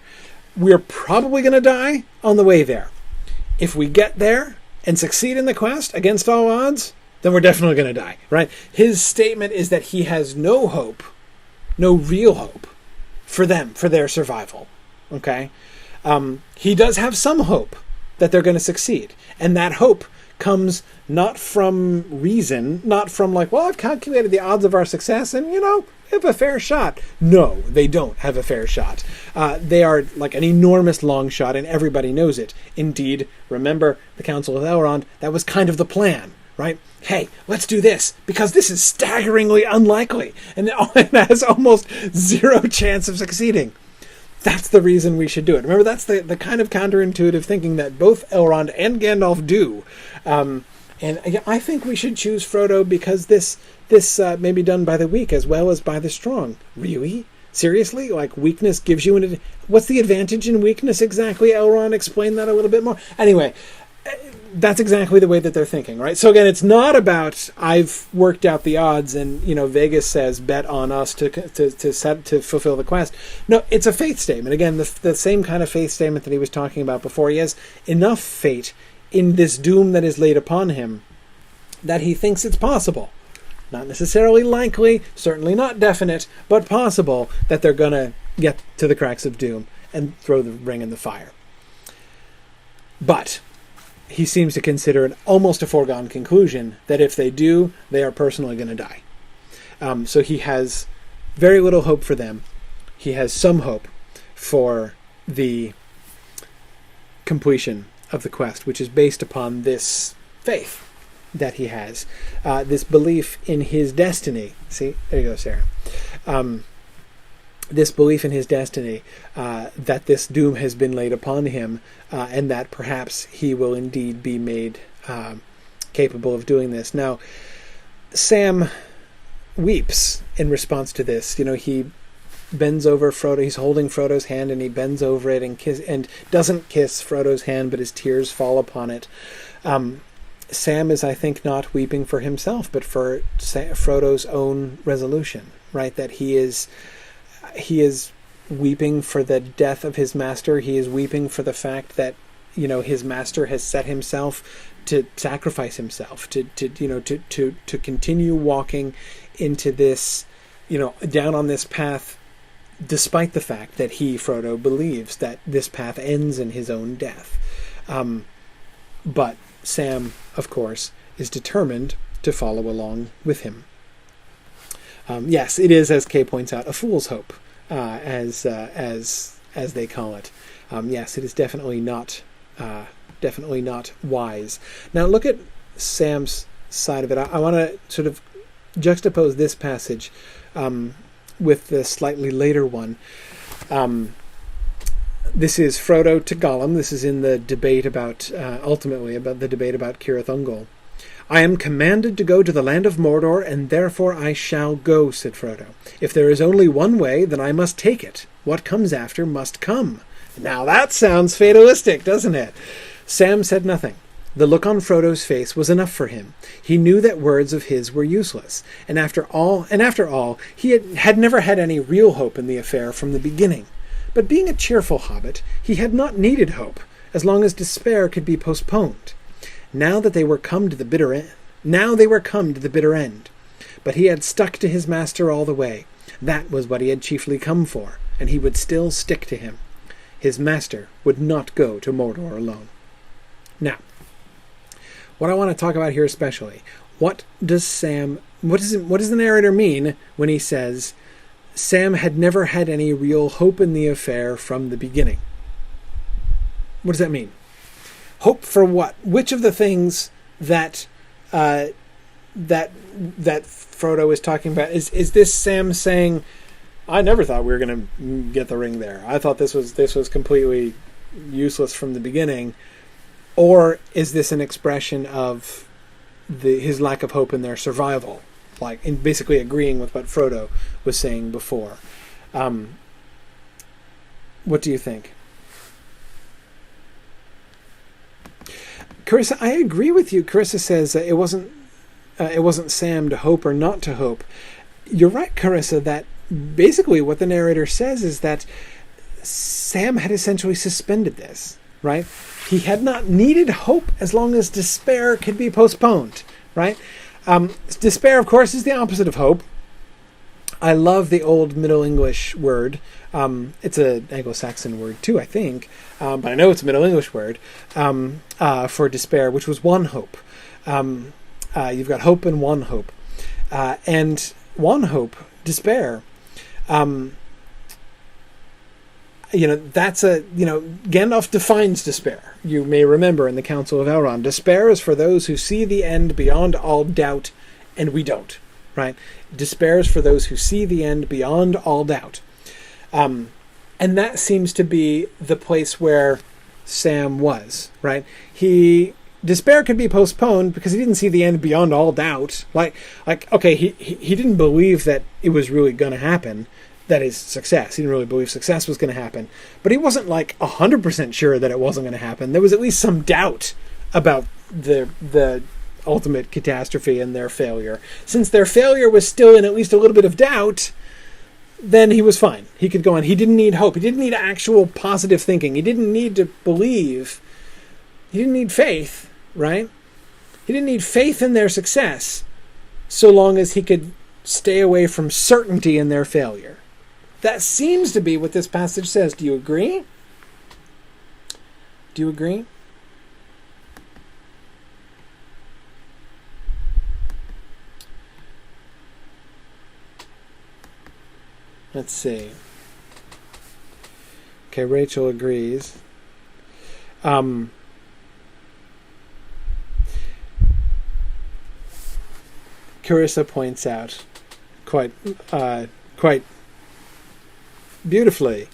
We're probably going to die on the way there. If we get there and succeed in the quest against all odds, then we're definitely going to die, right? His statement is that he has no hope, no real hope for them, for their survival, okay? He does have some hope that they're going to succeed. And that hope comes not from reason, not from like, well, I've calculated the odds of our success and, we have a fair shot. No, they don't have a fair shot. They are like an enormous long shot, and everybody knows it. Indeed, remember the Council of Elrond, that was kind of the plan, right? Hey, let's do this, because this is staggeringly unlikely, and it has almost zero chance of succeeding. That's the reason we should do it. Remember, that's the kind of counterintuitive thinking that both Elrond and Gandalf do. And I think we should choose Frodo because this may be done by the weak as well as by the strong. Really? Seriously? Like, weakness gives you what's the advantage in weakness exactly? Elrond explained that a little bit more. Anyway, that's exactly the way that they're thinking, right? So again, it's not about, I've worked out the odds and, Vegas says bet on us to fulfill the quest. No, it's a faith statement. Again, the same kind of faith statement that he was talking about before. He has enough faith in this doom that is laid upon him that he thinks it's possible. Not necessarily likely, certainly not definite, but possible that they're going to get to the cracks of doom and throw the ring in the fire. But he seems to consider it almost a foregone conclusion that if they do, they are personally going to die. So he has very little hope for them. He has some hope for the completion of the quest, which is based upon this faith that he has, this belief in his destiny. See, there you go, Sarah. This belief in his destiny, that this doom has been laid upon him, and that perhaps he will indeed be made capable of doing this. Now, Sam weeps in response to this. He bends over Frodo. He's holding Frodo's hand, and he bends over it and doesn't kiss Frodo's hand, but his tears fall upon it. Sam is, I think, not weeping for himself, but for Frodo's own resolution, right? That he is weeping for the death of his master. He is weeping for the fact that, his master has set himself to sacrifice himself, to continue walking into this, down on this path, despite the fact that he, Frodo, believes that this path ends in his own death. But Sam, of course, is determined to follow along with him. Yes, it is, as Kay points out, a fool's hope, as they call it. Yes, it is definitely not wise. Now, look at Sam's side of it. I want to sort of juxtapose this passage with the slightly later one. This is Frodo to Gollum. This is in the debate about, ultimately, about the debate about Cirith Ungol. I am commanded to go to the land of Mordor, and therefore I shall go, said Frodo. If there is only one way, then I must take it. What comes after must come. Now that sounds fatalistic, doesn't it? Sam said nothing. The look on Frodo's face was enough for him. He knew that words of his were useless, and after all, he had never had any real hope in the affair from the beginning. But being a cheerful hobbit, he had not needed hope, as long as despair could be postponed. Now they were come to the bitter end. But he had stuck to his master all the way. That was what he had chiefly come for, and he would still stick to him. His master would not go to Mordor alone. Now, what I want to talk about here especially, what does the narrator mean when he says Sam had never had any real hope in the affair from the beginning? What does that mean? Hope for what? Which of the things that Frodo is talking about? Is this Sam saying, I never thought we were going to get the ring there. I thought this was completely useless from the beginning. Or is this an expression of his lack of hope in their survival? Like, in basically agreeing with what Frodo was saying before. What do you think? Carissa, I agree with you. Carissa says it wasn't Sam to hope or not to hope. You're right, Carissa, that basically what the narrator says is that Sam had essentially suspended this, right? He had not needed hope as long as despair could be postponed, right? Despair, of course, is the opposite of hope. I love the old Middle English word. It's an Anglo-Saxon word too, I think, but I know it's a Middle English word for despair, which was one hope. You've got hope and one hope. And one hope, despair, Gandalf defines despair. You may remember in the Council of Elrond, despair is for those who see the end beyond all doubt, and we don't, right? Despair is for those who see the end beyond all doubt. And that seems to be the place where Sam was, right? Despair could be postponed because he didn't see the end beyond all doubt. Okay, he didn't believe that it was really going to happen. That is success. He didn't really believe success was going to happen. But he wasn't 100% sure that it wasn't going to happen. There was at least some doubt about the ultimate catastrophe and their failure. Since their failure was still in at least a little bit of doubt, then he was fine. He could go on. He didn't need hope. He didn't need actual positive thinking. He didn't need to believe. He didn't need faith, right? He didn't need faith in their success so long as he could stay away from certainty in their failure. That seems to be what this passage says. Do you agree? Do you agree? Let's see. Okay, Rachel agrees. Carissa points out quite beautifully,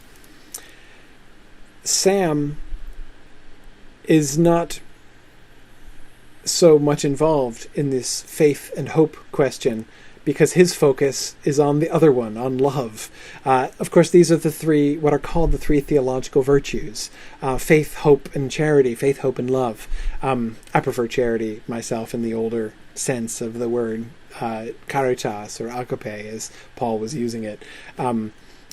Sam is not so much involved in this faith and hope question because his focus is on the other one, on love. Of course, these are what are called the three theological virtues: faith, hope, and charity. Faith, hope, and love. I prefer charity myself in the older sense of the word caritas or agape, as Paul was using it.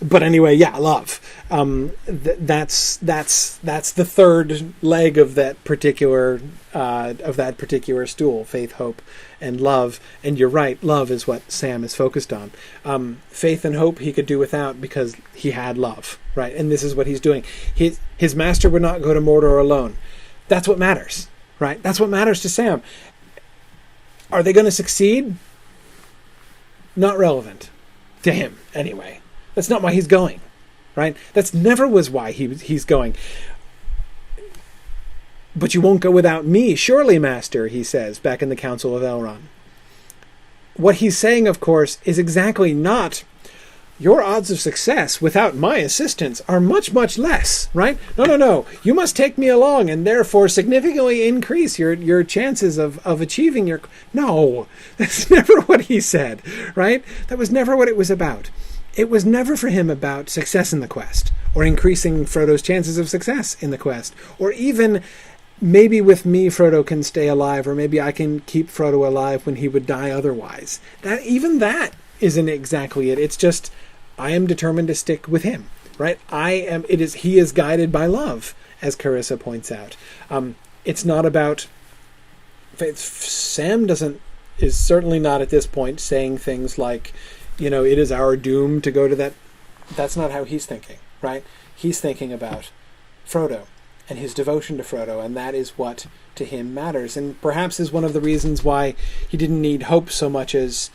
But anyway, yeah, love. That's the third leg of that particular stool: faith, hope, and love. And you're right, love is what Sam is focused on. Faith and hope he could do without because he had love, right? And this is what he's doing. His master would not go to Mordor alone. That's what matters, right? That's what matters to Sam. Are they going to succeed? Not relevant to him, anyway. That's not why he's going, right? That's never was why he's going. But you won't go without me, surely, Master, he says, back in the Council of Elrond. What he's saying, of course, is exactly not, your odds of success without my assistance are much, much less, right? No. You must take me along and therefore significantly increase your chances of achieving your... No, that's never what he said, right? That was never what it was about. It was never for him about success in the quest, or increasing Frodo's chances of success in the quest, or even maybe with me Frodo can stay alive, or maybe I can keep Frodo alive when he would die otherwise. That isn't exactly it. It's just I am determined to stick with him, right? He is guided by love, as Carissa points out. It's not about Sam is certainly not at this point saying things like, it is our doom to go to that. That's not how he's thinking, right? He's thinking about Frodo and his devotion to Frodo, and that is what to him matters. And perhaps is one of the reasons why he didn't need hope so much as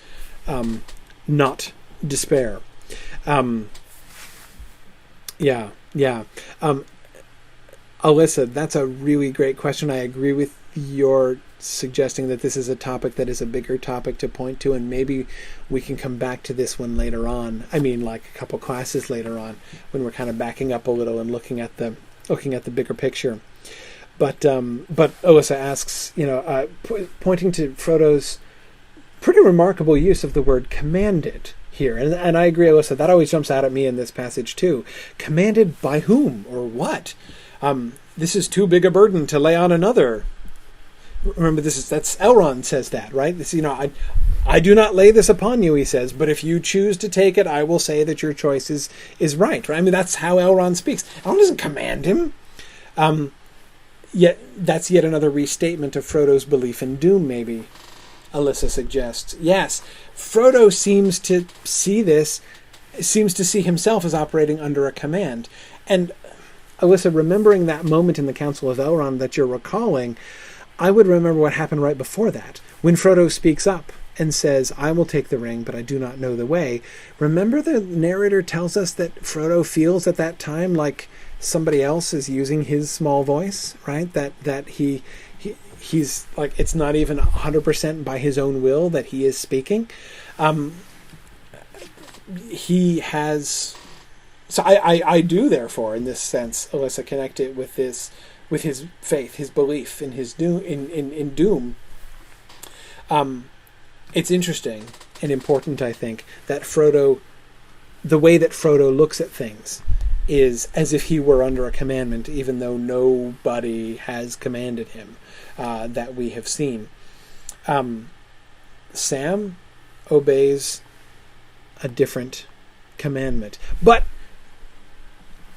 not despair. Alyssa, that's a really great question. I agree with your suggesting that this is a topic that is a bigger topic to point to, and maybe we can come back to this one later on. I mean, like a couple classes later on, when we're kind of backing up a little and looking at the bigger picture. But Alyssa asks, pointing to Frodo's pretty remarkable use of the word commanded here. And I agree, Alyssa, that always jumps out at me in this passage too. Commanded by whom or what? This is too big a burden to lay on another. Remember, that's Elrond says that, right? This, I do not lay this upon you, he says, but if you choose to take it, I will say that your choice is right. I mean, that's how Elrond speaks. Elrond doesn't command him. Yet that's yet another restatement of Frodo's belief in doom, maybe, Alyssa suggests. Yes, Frodo seems to see himself as operating under a command. And Alyssa, remembering that moment in the Council of Elrond that you're recalling, I would remember what happened right before that, when Frodo speaks up and says, I will take the ring, but I do not know the way. Remember the narrator tells us that Frodo feels at that time like somebody else is using his small voice, right? That he's like, it's not even 100% by his own will that he is speaking. He has... So I do, therefore, in this sense, Alyssa, connect it with his faith, his belief in his doom. In doom. It's interesting and important, I think, that the way that Frodo looks at things is as if he were under a commandment, even though nobody has commanded him that we have seen. Sam obeys a different commandment. But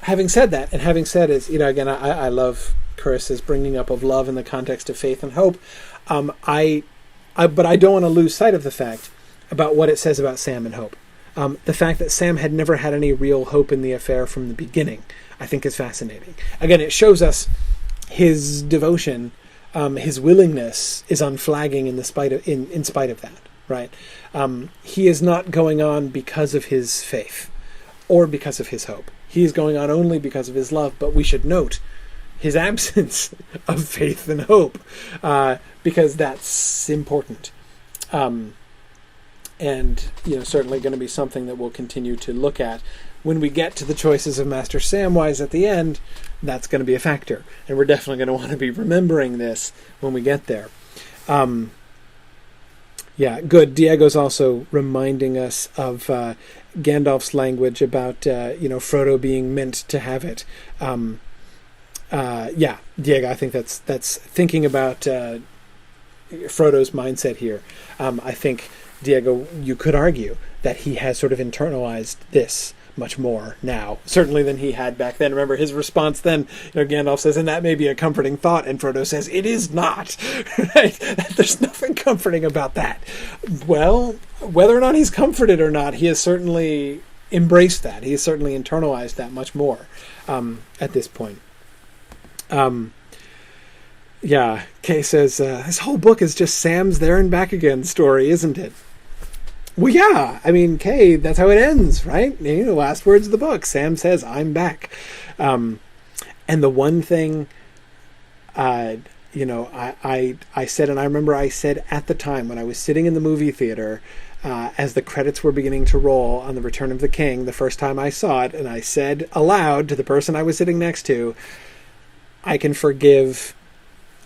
having said that, and having said is, again, I love Carissa's bringing up of love in the context of faith and hope. But I don't want to lose sight of the fact about what it says about Sam and hope. The fact that Sam had never had any real hope in the affair from the beginning, I think, is fascinating. Again, it shows us his devotion, his willingness is unflagging in spite of that, right? He is not going on because of his faith or because of his hope. He is going on only because of his love, but we should note his absence of faith and hope, because that's important. And, certainly going to be something that we'll continue to look at. When we get to the choices of Master Samwise at the end, that's going to be a factor. And we're definitely going to want to be remembering this when we get there. Good. Diego's also reminding us of Gandalf's language about, Frodo being meant to have it. Diego, I think that's thinking about Frodo's mindset here. I think, Diego, you could argue that he has sort of internalized this much more now, certainly than he had back then. Remember his response then, Gandalf says, and that may be a comforting thought, and Frodo says, it is not. Right? There's nothing comforting about that. Well, whether or not he's comforted or not, he has certainly embraced that. He has certainly internalized that much more at this point. Kay says, this whole book is just Sam's there and back again story, isn't it? Well, yeah. I mean, Kay, that's how it ends, right? Last words of the book. Sam says, I'm back. And the one thing, I said, and I remember I said at the time when I was sitting in the movie theater, as the credits were beginning to roll on The Return of the King, the first time I saw it, and I said aloud to the person I was sitting next to, I can forgive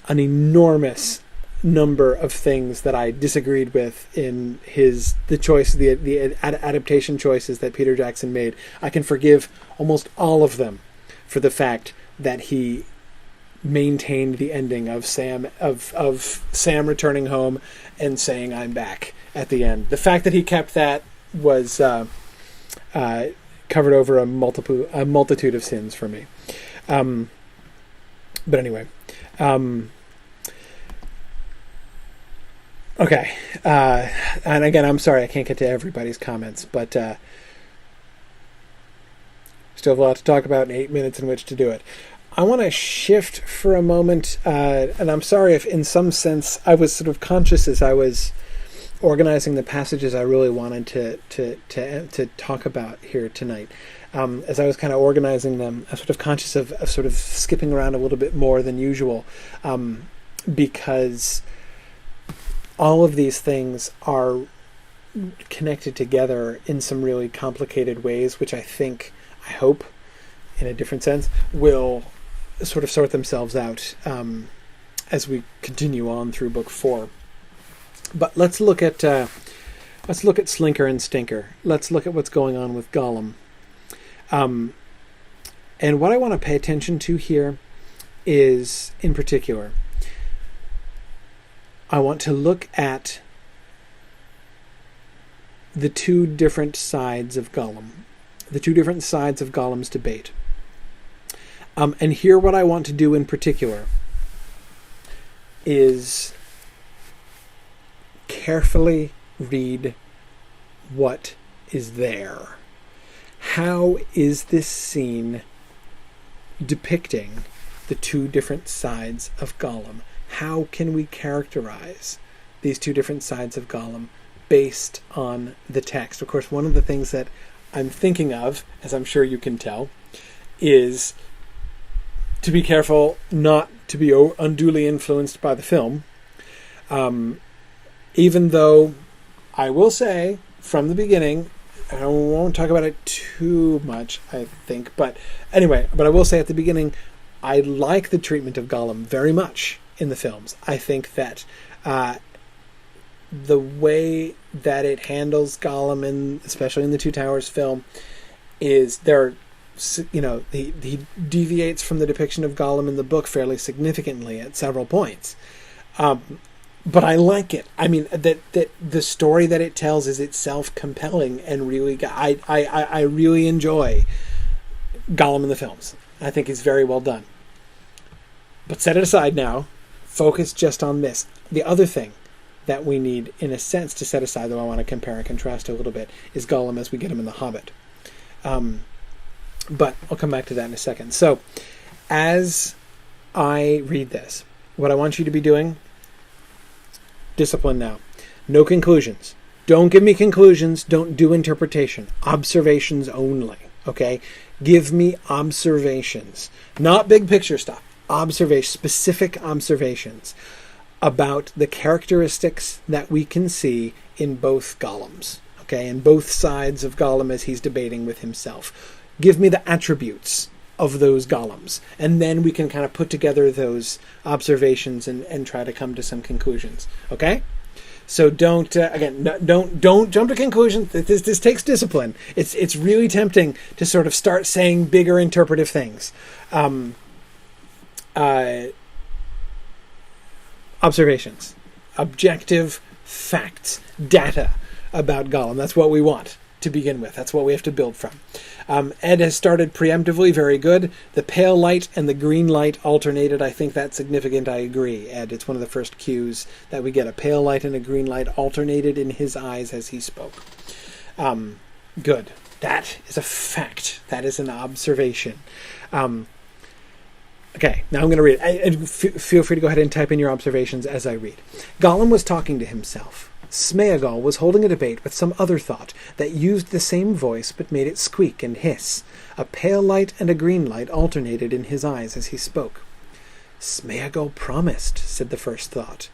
an enormous number of things that I disagreed with in the adaptation choices that Peter Jackson made. I can forgive almost all of them for the fact that he maintained the ending of Sam returning home and saying "I'm back" at the end. The fact that he kept that was covered over a multitude of sins for me. But anyway. Okay. And again, I'm sorry I can't get to everybody's comments, but still have a lot to talk about in 8 minutes in which to do it. I want to shift for a moment, and I'm sorry if in some sense I was sort of conscious as I was organizing the passages I really wanted to talk about here tonight. as I was kind of organizing them, I'm sort of conscious of sort of skipping around a little bit more than usual, because all of these things are connected together in some really complicated ways, which I hope, in a different sense, will sort of sort themselves out as we continue on through book 4. But let's look at Slinker and Stinker. Let's look at what's going on with Gollum. And what I want to pay attention to here is, in particular, I want to look at the two different sides of Gollum, the two different sides of Gollum's debate. And here what I want to do in particular is carefully read what is there. How is this scene depicting the two different sides of Gollum? How can we characterize these two different sides of Gollum based on the text? Of course, one of the things that I'm thinking of, as I'm sure you can tell, is to be careful not to be unduly influenced by the film. Even though I will say from the beginning, I won't talk about it too much, I think, but anyway, but I will say at the beginning, I like the treatment of Gollum very much in the films. I think that the way that it handles Gollum, especially in the Two Towers film, is he deviates from the depiction of Gollum in the book fairly significantly at several points. But I like it. I mean, that the story that it tells is itself compelling and really, I really enjoy Gollum in the films. I think it's very well done. But set it aside now. Focus just on this. The other thing that we need, in a sense, to set aside, though I want to compare and contrast a little bit, is Gollum as we get him in The Hobbit. But I'll come back to that in a second. So, as I read this, what I want you to be doing, discipline now. No conclusions. Don't give me conclusions. Don't do interpretation. Observations only. Okay? Give me observations. Not big picture stuff. Specific observations about the characteristics that we can see in both Gollums. Okay? In both sides of Gollum as he's debating with himself. Give me the attributes of those Gollums. And then we can kind of put together those observations and try to come to some conclusions. Okay? So don't jump to conclusions. This takes discipline. It's really tempting to sort of start saying bigger interpretive things. Observations. Objective facts. Data about Gollum. That's what we want to begin with. That's what we have to build from. Ed has started preemptively, very good. The pale light and the green light alternated. I think that's significant. I agree, Ed. It's one of the first cues that we get. A pale light and a green light alternated in his eyes as he spoke. Good. That is a fact. That is an observation. Okay, now I'm going to read it. Feel free to go ahead and type in your observations as I read. Gollum was talking to himself. Smeagol was holding a debate with some other thought that used the same voice but made it squeak and hiss. A pale light and a green light alternated in his eyes as he spoke. Smeagol promised, said the first thought.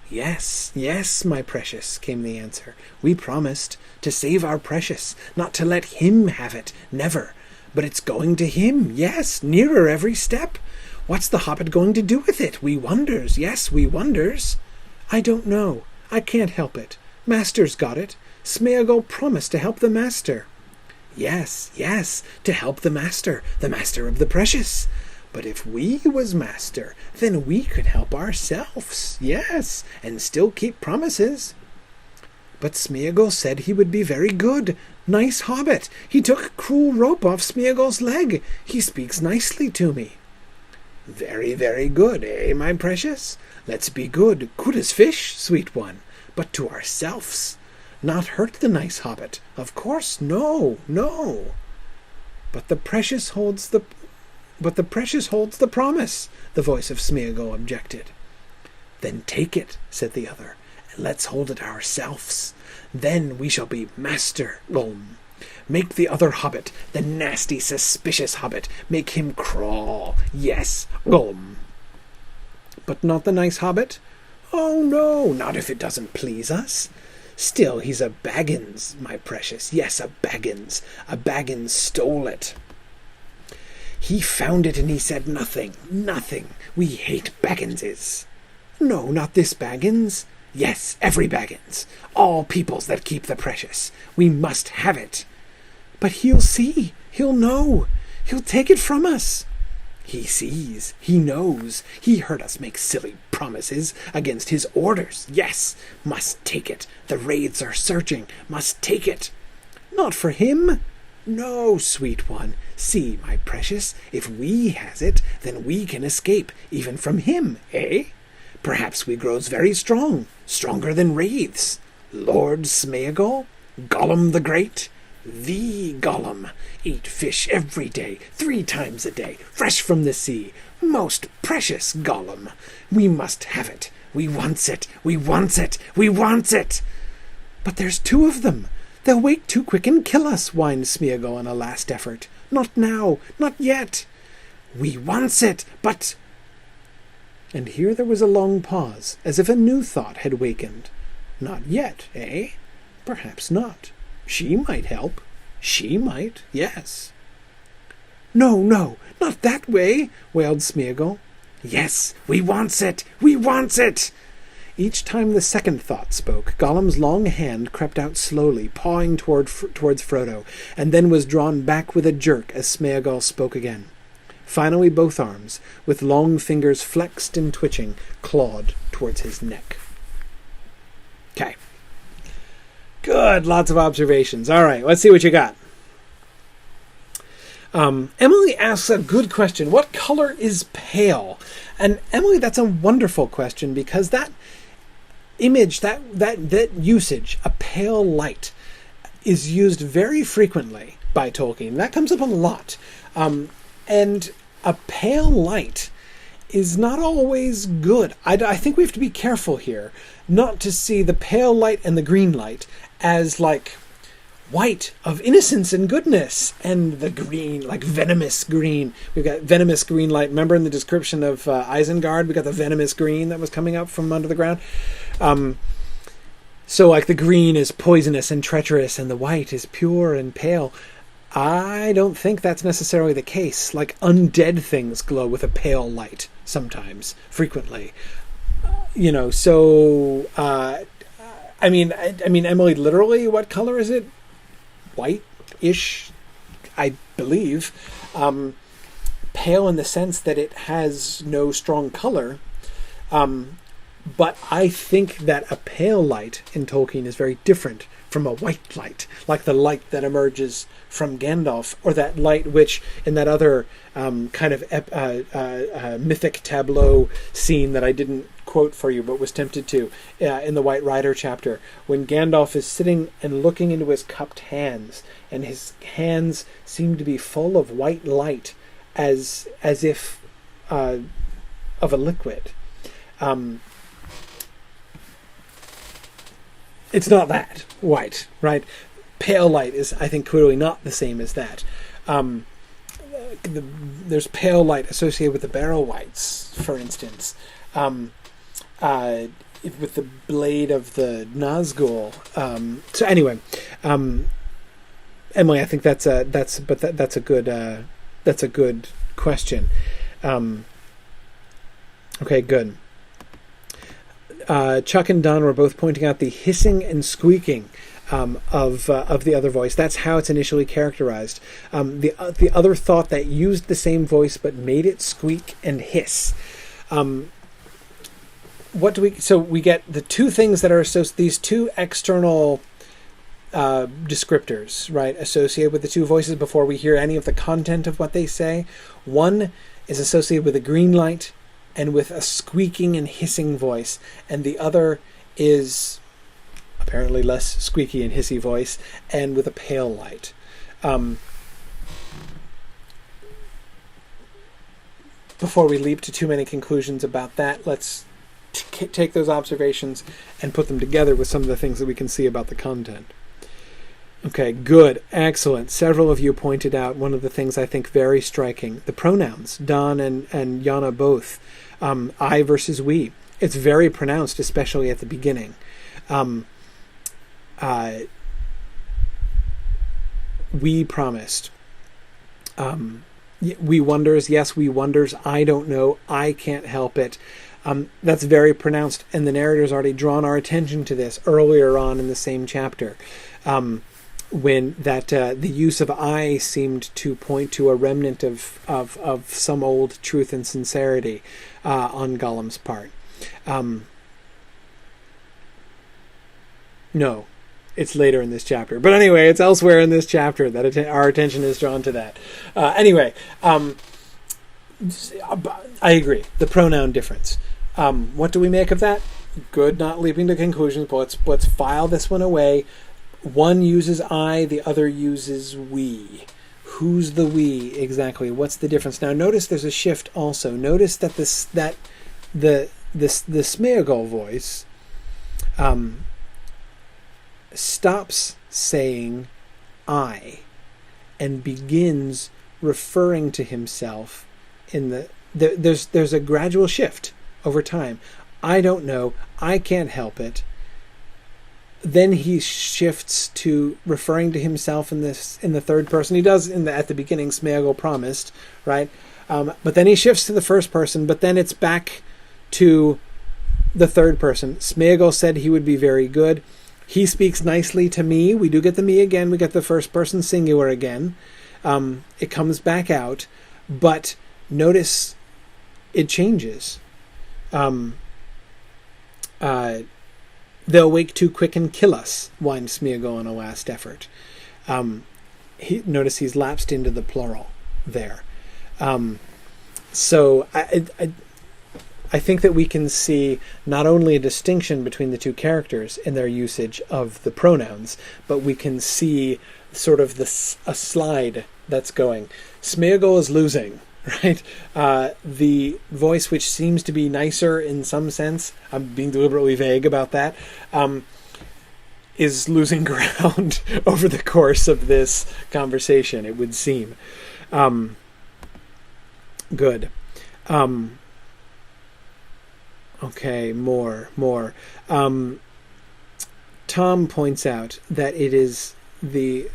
Yes, yes, my precious, came the answer. We promised to save our precious, not to let him have it, never. But it's going to him, yes, nearer every step. What's the Hobbit going to do with it? We wonders, yes, we wonders. I don't know. I can't help it. Master's got it. Smeagol promised to help the Master. Yes, yes, to help the Master of the precious. But if we was Master, then we could help ourselves, yes, and still keep promises. But Smeagol said he would be very good. Nice Hobbit. He took a cruel rope off Smeagol's leg. He speaks nicely to me. Very, very good, eh, my precious? Let's be good as fish, sweet one, but to ourselves. Not hurt the nice Hobbit. Of course, no, no. But the precious holds the promise, the voice of Smeagol objected. Then take it, said the other, and let's hold it ourselves. Then we shall be master, Make the other hobbit, the nasty, suspicious hobbit, make him crawl. Yes, Gollum. But not the nice hobbit? Oh, no, not if it doesn't please us. Still, he's a Baggins, my precious. Yes, a Baggins. A Baggins stole it. He found it and he said nothing, nothing. We hate Bagginses. No, not this Baggins. Yes, every Baggins. All peoples that keep the precious. We must have it. But he'll see. He'll know. He'll take it from us. He sees. He knows. He heard us make silly promises against his orders. Yes, must take it. The wraiths are searching. Must take it. Not for him. No, sweet one. See, my precious, if we has it, then we can escape, even from him, eh? Perhaps we grows very strong, stronger than wraiths. Lord Smeagol, Gollum the Great, the Gollum, eat fish every day, 3 times a day, fresh from the sea. Most precious Gollum. We must have it. We wants it. We wants it. We wants it. But there's 2 of them. They'll wake too quick and kill us, whined Smeagol in a last effort. Not now. Not yet. We wants it, but... And here there was a long pause, as if a new thought had wakened. Not yet, eh? Perhaps not. She might help. She might, yes. No, no, not that way, wailed Smeagol. Yes, we wants it. We wants it. Each time the second thought spoke, Gollum's long hand crept out slowly, pawing towards Frodo, and then was drawn back with a jerk as Smeagol spoke again. Finally, both arms, with long fingers flexed and twitching, clawed towards his neck. Okay. Good, lots of observations. All right, let's see what you got. Emily asks a good question. What color is pale? And Emily, that's a wonderful question, because that image, that usage, a pale light, is used very frequently by Tolkien. That comes up a lot. And a pale light is not always good. I think we have to be careful here not to see the pale light and the green light as like white of innocence and goodness, and the green, like venomous green. We've got venomous green light. Remember in the description of Isengard, we got the venomous green that was coming up from under the ground. So like the green is poisonous and treacherous, and the white is pure and pale. I don't think that's necessarily the case. Like undead things glow with a pale light sometimes, frequently. So I mean, Emily, literally, what color is it? White-ish, I believe. Pale in the sense that it has no strong color. But I think that a pale light in Tolkien is very different from a white light, like the light that emerges from Gandalf, or that light which, in that other kind of mythic tableau scene that I didn't quote for you, but was tempted to, in the White Rider chapter, when Gandalf is sitting and looking into his cupped hands, and his hands seem to be full of white light, as if of a liquid. It's not that white, right? Pale light is, I think, clearly not the same as that. There's pale light associated with the Barrow Wights, for instance, with the blade of the Nazgul. So anyway, Emily, I think that's a good question. Okay, good. Chuck and Don were both pointing out the hissing and squeaking of the other voice. That's how it's initially characterized. The other thought that used the same voice but made it squeak and hiss. So we get the two things that are associated, these two external descriptors, right, associated with the two voices before we hear any of the content of what they say. One is associated with a green light and with a squeaking and hissing voice, and the other is apparently less squeaky and hissy voice and with a pale light. Before we leap to too many conclusions about that, let's take those observations and put them together with some of the things that we can see about the content. Okay, good, excellent. Several of you pointed out one of the things I think very striking: the pronouns. Don and Yana both. I versus we. It's very pronounced, especially at the beginning. We promised. We wonders, yes, we wonders. I don't know. I can't help it. That's very pronounced, and the narrator's already drawn our attention to this earlier on in the same chapter. When that the use of I seemed to point to a remnant of some old truth and sincerity on Gollum's part. No, it's later in this chapter. But anyway, it's elsewhere in this chapter that our attention is drawn to that. Anyway, I agree. The pronoun difference. What do we make of that? Good, not leaping to conclusions, but let's file this one away. One uses I, the other uses we. Who's the we exactly? What's the difference? Now notice there's a shift also. Notice that the Smeagol voice stops saying I and begins referring to himself in there's a gradual shift over time. I don't know. I can't help it. Then he shifts to referring to himself in the third person. He does at the beginning. Smeagol promised, right? But then he shifts to the first person. But then it's back to the third person. Smeagol said he would be very good. He speaks nicely to me. We do get the me again. We get the first person singular again. It comes back out, but notice it changes. They'll wake too quick and kill us, whined Smeagol in a last effort. Notice he's lapsed into the plural there. So I think that we can see not only a distinction between the two characters in their usage of the pronouns, but we can see sort of a slide that's going. Smeagol is losing. Right? The voice, which seems to be nicer in some sense, I'm being deliberately vague about that, is losing ground over the course of this conversation, it would seem. Good. Okay, more. Tom points out that it is the...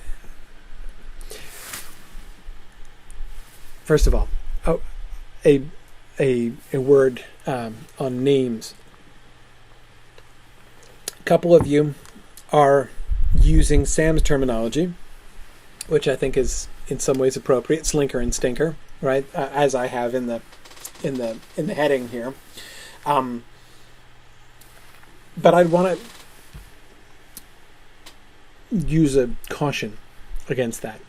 First of all, a word on names. A couple of you are using Sam's terminology, which I think is in some ways appropriate. Slinker and stinker, right? As I have in the heading here. But I'd want to use a caution against that.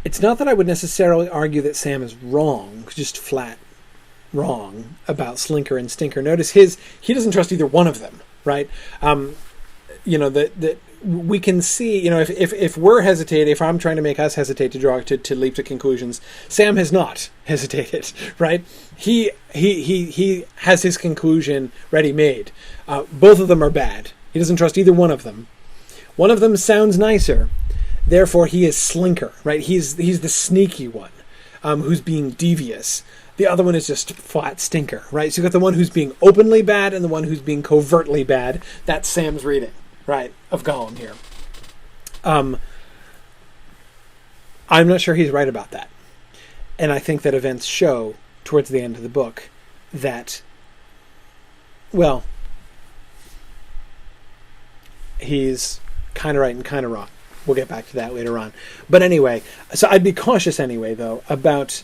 It's not that I would necessarily argue that Sam is wrong, just flat wrong about Slinker and Stinker. Notice he doesn't trust either one of them, right? That we can see, if we're hesitating, if I'm trying to make us hesitate to leap to conclusions, Sam has not hesitated, right? He has his conclusion ready made. Both of them are bad. He doesn't trust either one of them. One of them sounds nicer. Therefore, he is Slinker, right? He's the sneaky one, who's being devious. The other one is just flat stinker, right? So you've got the one who's being openly bad and the one who's being covertly bad. That's Sam's reading, right, of Gollum here. I'm not sure he's right about that. And I think that events show, towards the end of the book, that, well, he's kind of right and kind of wrong. We'll get back to that later on. But anyway, so I'd be cautious anyway, though, about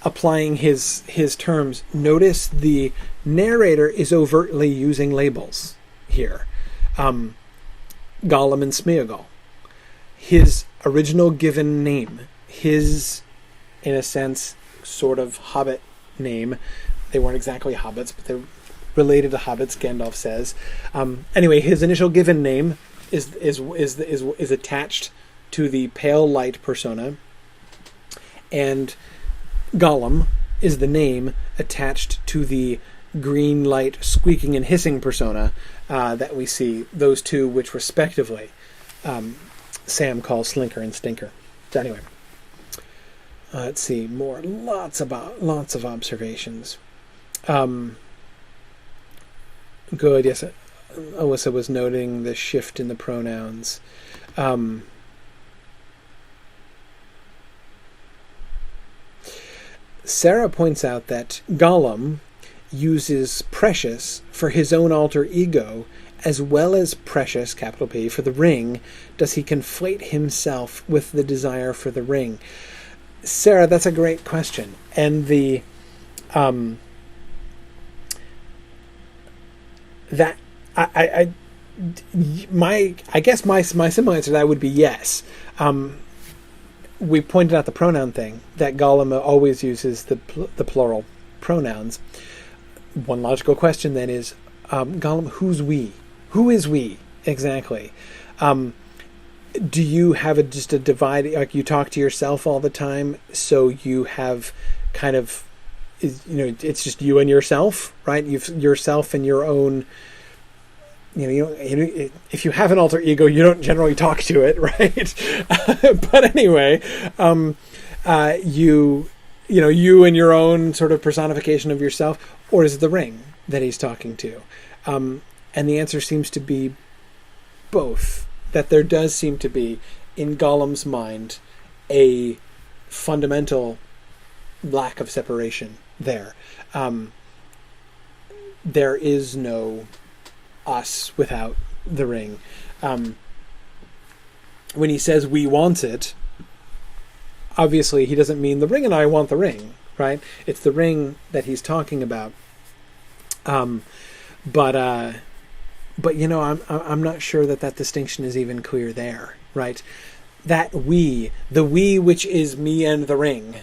applying his terms. Notice the narrator is overtly using labels here. Gollum and Smeagol. His original given name. His, in a sense, sort of hobbit name. They weren't exactly hobbits, but they're related to hobbits, Gandalf says. Anyway, his initial given name is attached to the pale light persona, and Gollum is the name attached to the green light squeaking and hissing persona that we see, those two which respectively Sam calls Slinker and Stinker. So anyway, let's see more. Lots of observations. Good. Yes, Alyssa was noting the shift in the pronouns. Sarah points out that Gollum uses precious for his own alter ego, as well as precious, capital P, for the ring. Does he conflate himself with the desire for the ring? Sarah, that's a great question. And the that I guess my simple answer to that would be yes. We pointed out the pronoun thing, that Gollum always uses the plural pronouns. One logical question then is, Gollum, who's we? Who is we exactly? Do you have just a divide? Like, you talk to yourself all the time, so you have kind of, it's just you and yourself, right? You've yourself and your own. If you have an alter ego, you don't generally talk to it, right? But anyway, you and your own sort of personification of yourself, or is it the ring that he's talking to? And the answer seems to be both. That there does seem to be, in Gollum's mind, a fundamental lack of separation there. There is no us without the ring. When he says we want it, obviously he doesn't mean the ring and I want the ring, right? It's the ring that he's talking about. But I'm not sure that distinction is even clear there, right? That the we which is me and the ring,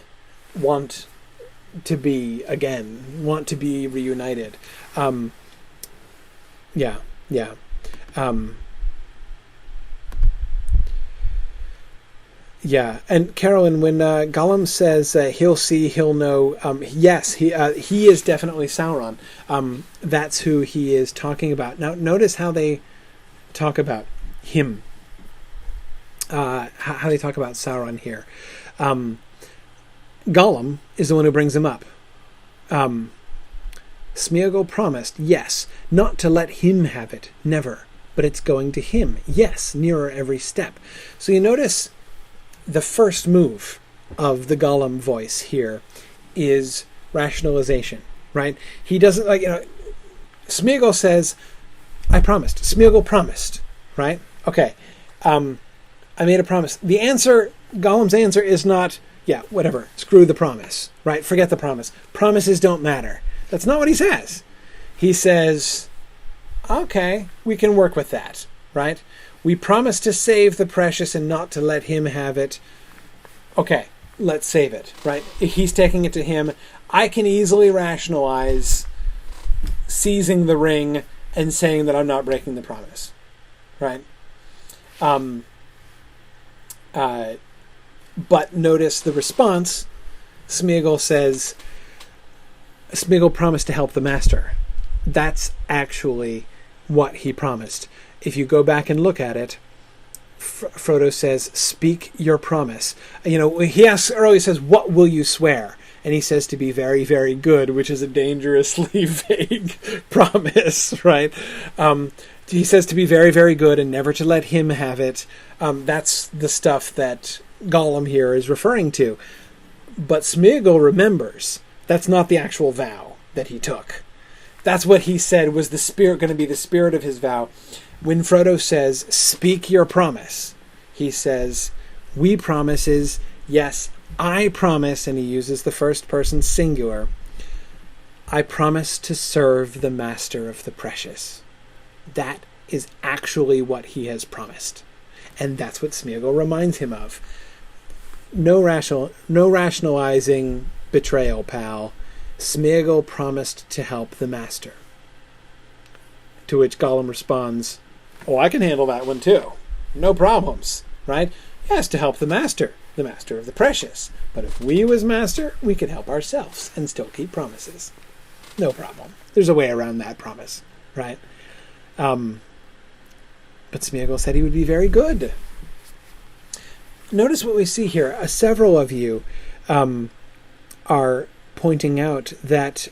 want to be reunited. Yeah. And Carolyn, when Gollum says he'll see, he'll know, yes, he is definitely Sauron. That's who he is talking about. Now, notice how they talk about him. How they talk about Sauron here. Gollum is the one who brings him up. Smeagol promised, yes, not to let him have it, never, but it's going to him, yes, nearer every step. So you notice the first move of the Gollum voice here is rationalization, right? He doesn't, Smeagol says, I promised. Smeagol promised, right? Okay, I made a promise. Gollum's answer is not, yeah, whatever, screw the promise, right? Forget the promise. Promises don't matter. That's not what he says. He says, okay, we can work with that, right? We promised to save the precious and not to let him have it. Okay, let's save it, right? He's taking it to him. I can easily rationalize seizing the ring and saying that I'm not breaking the promise, right? But notice the response. Smeagol promised to help the master. That's actually what he promised. If you go back and look at it, Frodo says, speak your promise. He asks earlier, he says, what will you swear? And he says to be very, very good, which is a dangerously vague promise, right? He says to be very, very good and never to let him have it. That's the stuff that Gollum here is referring to. But Smeagol remembers that's not the actual vow that he took. That's what he said was going to be the spirit of his vow. When Frodo says, speak your promise, he says, we promises, yes, I promise, and he uses the first person singular, I promise to serve the master of the precious. That is actually what he has promised. And that's what Smeagol reminds him of. No rationalizing betrayal, pal. Smeagol promised to help the master. To which Gollum responds, oh, I can handle that one too. No problems, right? Yes, to help the master of the precious. But if we was master, we could help ourselves and still keep promises. No problem. There's a way around that promise, right? But Smeagol said he would be very good. Notice what we see here. Several of you are pointing out that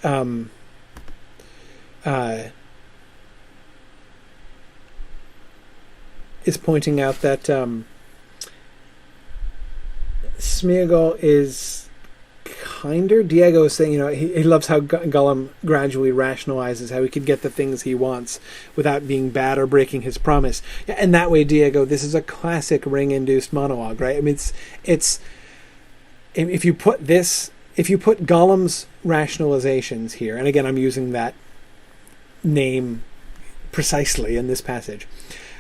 Smeagol is kinder. Diego is saying, he loves how Gollum gradually rationalizes how he could get the things he wants without being bad or breaking his promise. And that way, Diego, this is a classic ring-induced monologue, right? I mean, it's if you put Gollum's rationalizations here, and again, I'm using that name precisely in this passage.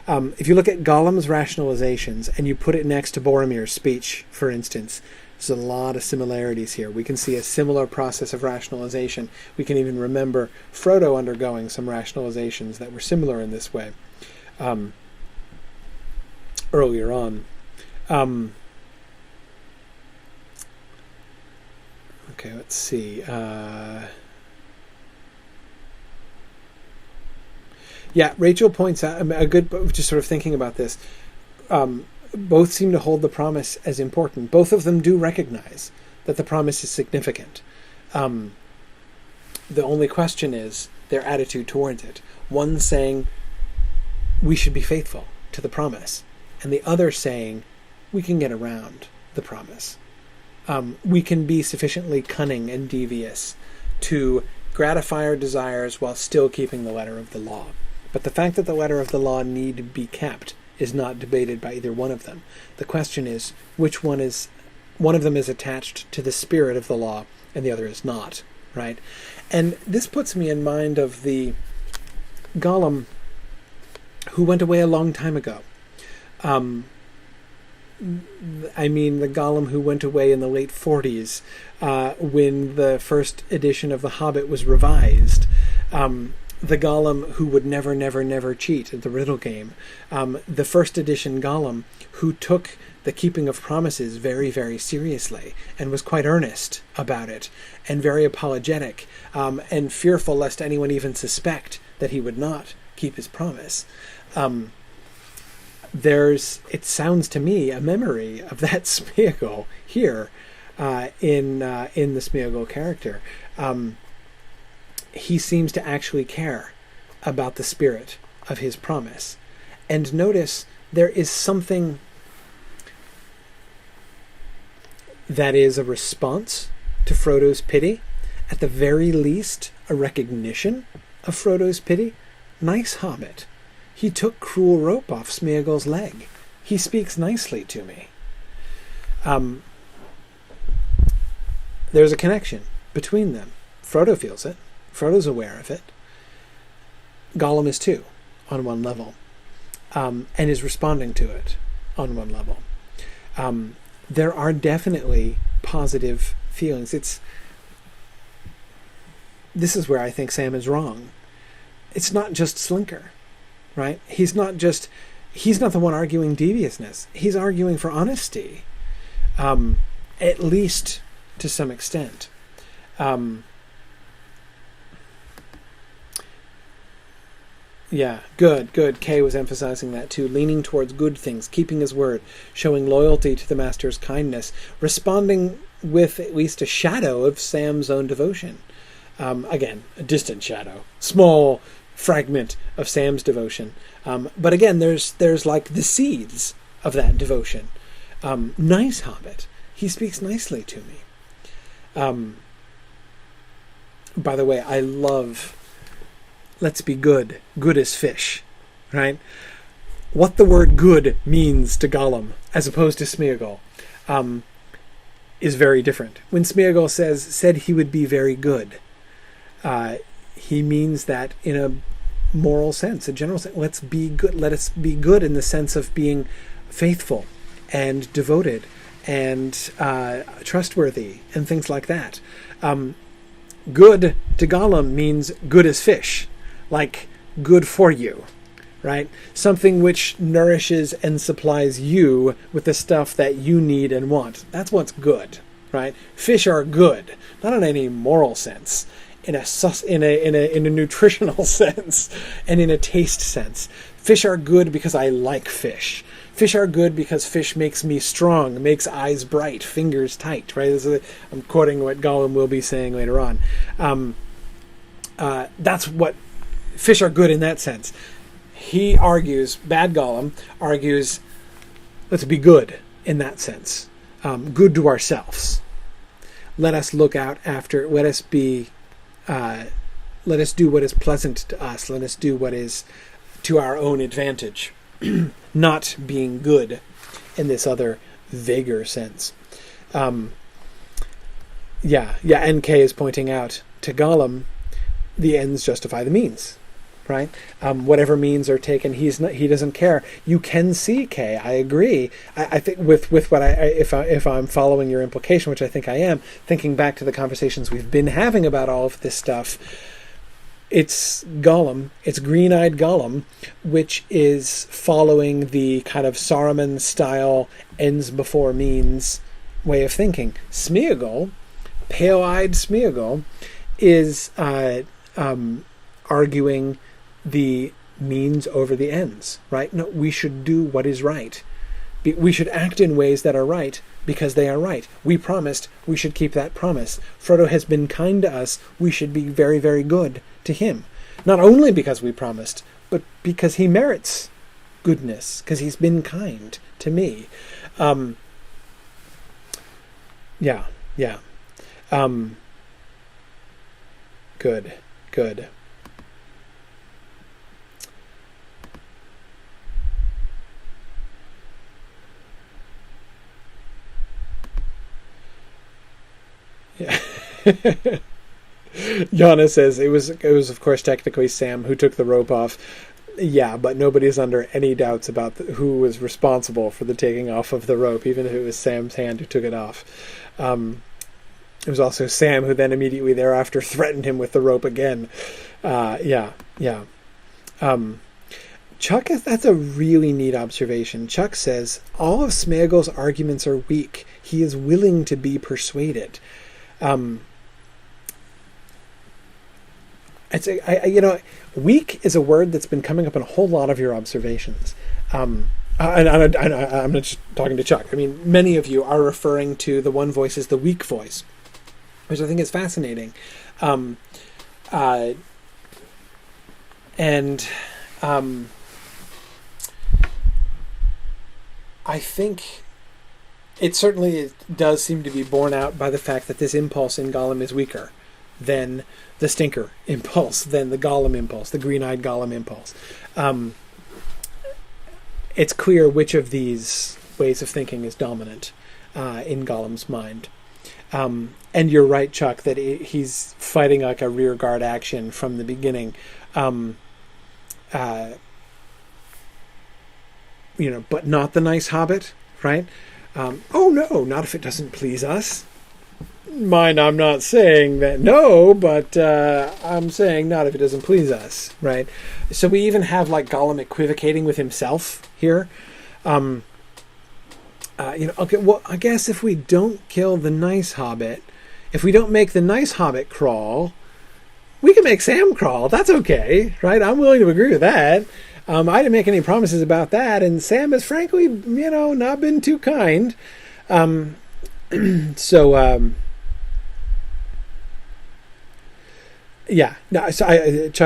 If you look at Gollum's rationalizations and you put it next to Boromir's speech, for instance, there's a lot of similarities here. We can see a similar process of rationalization. We can even remember Frodo undergoing some rationalizations that were similar in this way earlier on. Okay, let's see. Rachel points out just sort of thinking about this. Both seem to hold the promise as important. Both of them do recognize that the promise is significant. The only question is their attitude towards it. One saying, we should be faithful to the promise, and the other saying, we can get around the promise. We can be sufficiently cunning and devious to gratify our desires while still keeping the letter of the law. But the fact that the letter of the law need to be kept is not debated by either one of them. The question is, which one of them is attached to the spirit of the law and the other is not, right? And this puts me in mind of the Gollum who went away a long time ago. I mean the Gollum who went away in the late 40s when the first edition of The Hobbit was revised. The Gollum who would never, never, never cheat at the riddle game. The first edition Gollum who took the keeping of promises very, very seriously and was quite earnest about it and very apologetic and fearful lest anyone even suspect that he would not keep his promise. It sounds to me, a memory of that Smeagol here in the Smeagol character. He seems to actually care about the spirit of his promise. And notice there is something that is a response to Frodo's pity, at the very least a recognition of Frodo's pity. Nice hobbit. He took cruel rope off Smeagol's leg. He speaks nicely to me. There's a connection between them. Frodo feels it. Frodo's aware of it. Gollum is too, on one level, and is responding to it on one level. There are definitely positive feelings. This is where I think Sam is wrong. It's not just Slinker, right? He's not the one arguing deviousness. He's arguing for honesty, at least to some extent. Yeah, good. Kay was emphasizing that too. Leaning towards good things, keeping his word, showing loyalty to the master's kindness, responding with at least a shadow of Sam's own devotion. Again, a distant shadow, small fragment of Sam's devotion. But again, there's like the seeds of that devotion. Nice hobbit. He speaks nicely to me. By the way, I love... Let's be good. Good as fish, right? What the word good means to Gollum, as opposed to Smeagol, is very different. When Smeagol said he would be very good, he means that in a moral sense, a general sense. Let's be good. Let us be good in the sense of being faithful and devoted and trustworthy and things like that. Good to Gollum means good as fish. Like good for you, right? Something which nourishes and supplies you with the stuff that you need and want. That's what's good, right? Fish are good, not in any moral sense, in a nutritional sense and in a taste sense. Fish are good because I like fish. Fish are good because fish makes me strong, makes eyes bright, fingers tight. Right? I'm quoting what Gollum will be saying later on. That's what fish are good in that sense. He argues, bad Gollum argues, let's be good in that sense, good to ourselves. Let us look out after. Let us be. Let us do what is pleasant to us. Let us do what is to our own advantage, not being good in this other vaguer sense. NK is pointing out to Gollum, the ends justify the means, right? Whatever means are taken, he doesn't care. You can see K. I agree. I think with what if I'm following your implication, which I think I am, thinking back to the conversations we've been having about all of this stuff. It's Gollum, it's green-eyed Gollum, which is following the kind of Saruman-style ends before means way of thinking. Smeagol, pale-eyed Smeagol, is arguing the means over the ends, right? No, we should do what is right. We should act in ways that are right because they are right. We promised, we should keep that promise. Frodo has been kind to us, we should be very, very good to him. Not only because we promised, but because he merits goodness, because he's been kind to me. Good. Yeah. Yana says it was of course technically Sam who took the rope off. Yeah, but nobody's under any doubts about who was responsible for the taking off of the rope, even if it was Sam's hand who took it off. It was also Sam who then immediately thereafter threatened him with the rope again. Chuck, that's a really neat observation. Chuck says, all of Smeagol's arguments are weak. He is willing to be persuaded. Weak is a word that's been coming up in a whole lot of your observations. And I'm not just talking to Chuck. I mean, many of you are referring to the one voice as the weak voice, which I think is fascinating. I think it certainly does seem to be borne out by the fact that this impulse in Gollum is weaker than the stinker impulse, than the Gollum impulse, the green-eyed Gollum impulse. It's clear which of these ways of thinking is dominant in Gollum's mind. And you're right, Chuck, that he's fighting like a rearguard action from the beginning. But not the nice hobbit, right? Oh no, not if it doesn't please us. Mind, I'm not saying that no, but I'm saying not if it doesn't please us, right? So we even have like Gollum equivocating with himself here. Okay, well, I guess if we don't kill the nice hobbit, if we don't make the nice hobbit crawl, we can make Sam crawl. That's okay, right? I'm willing to agree with that. I didn't make any promises about that, and Sam has frankly, not been too kind. Chuck,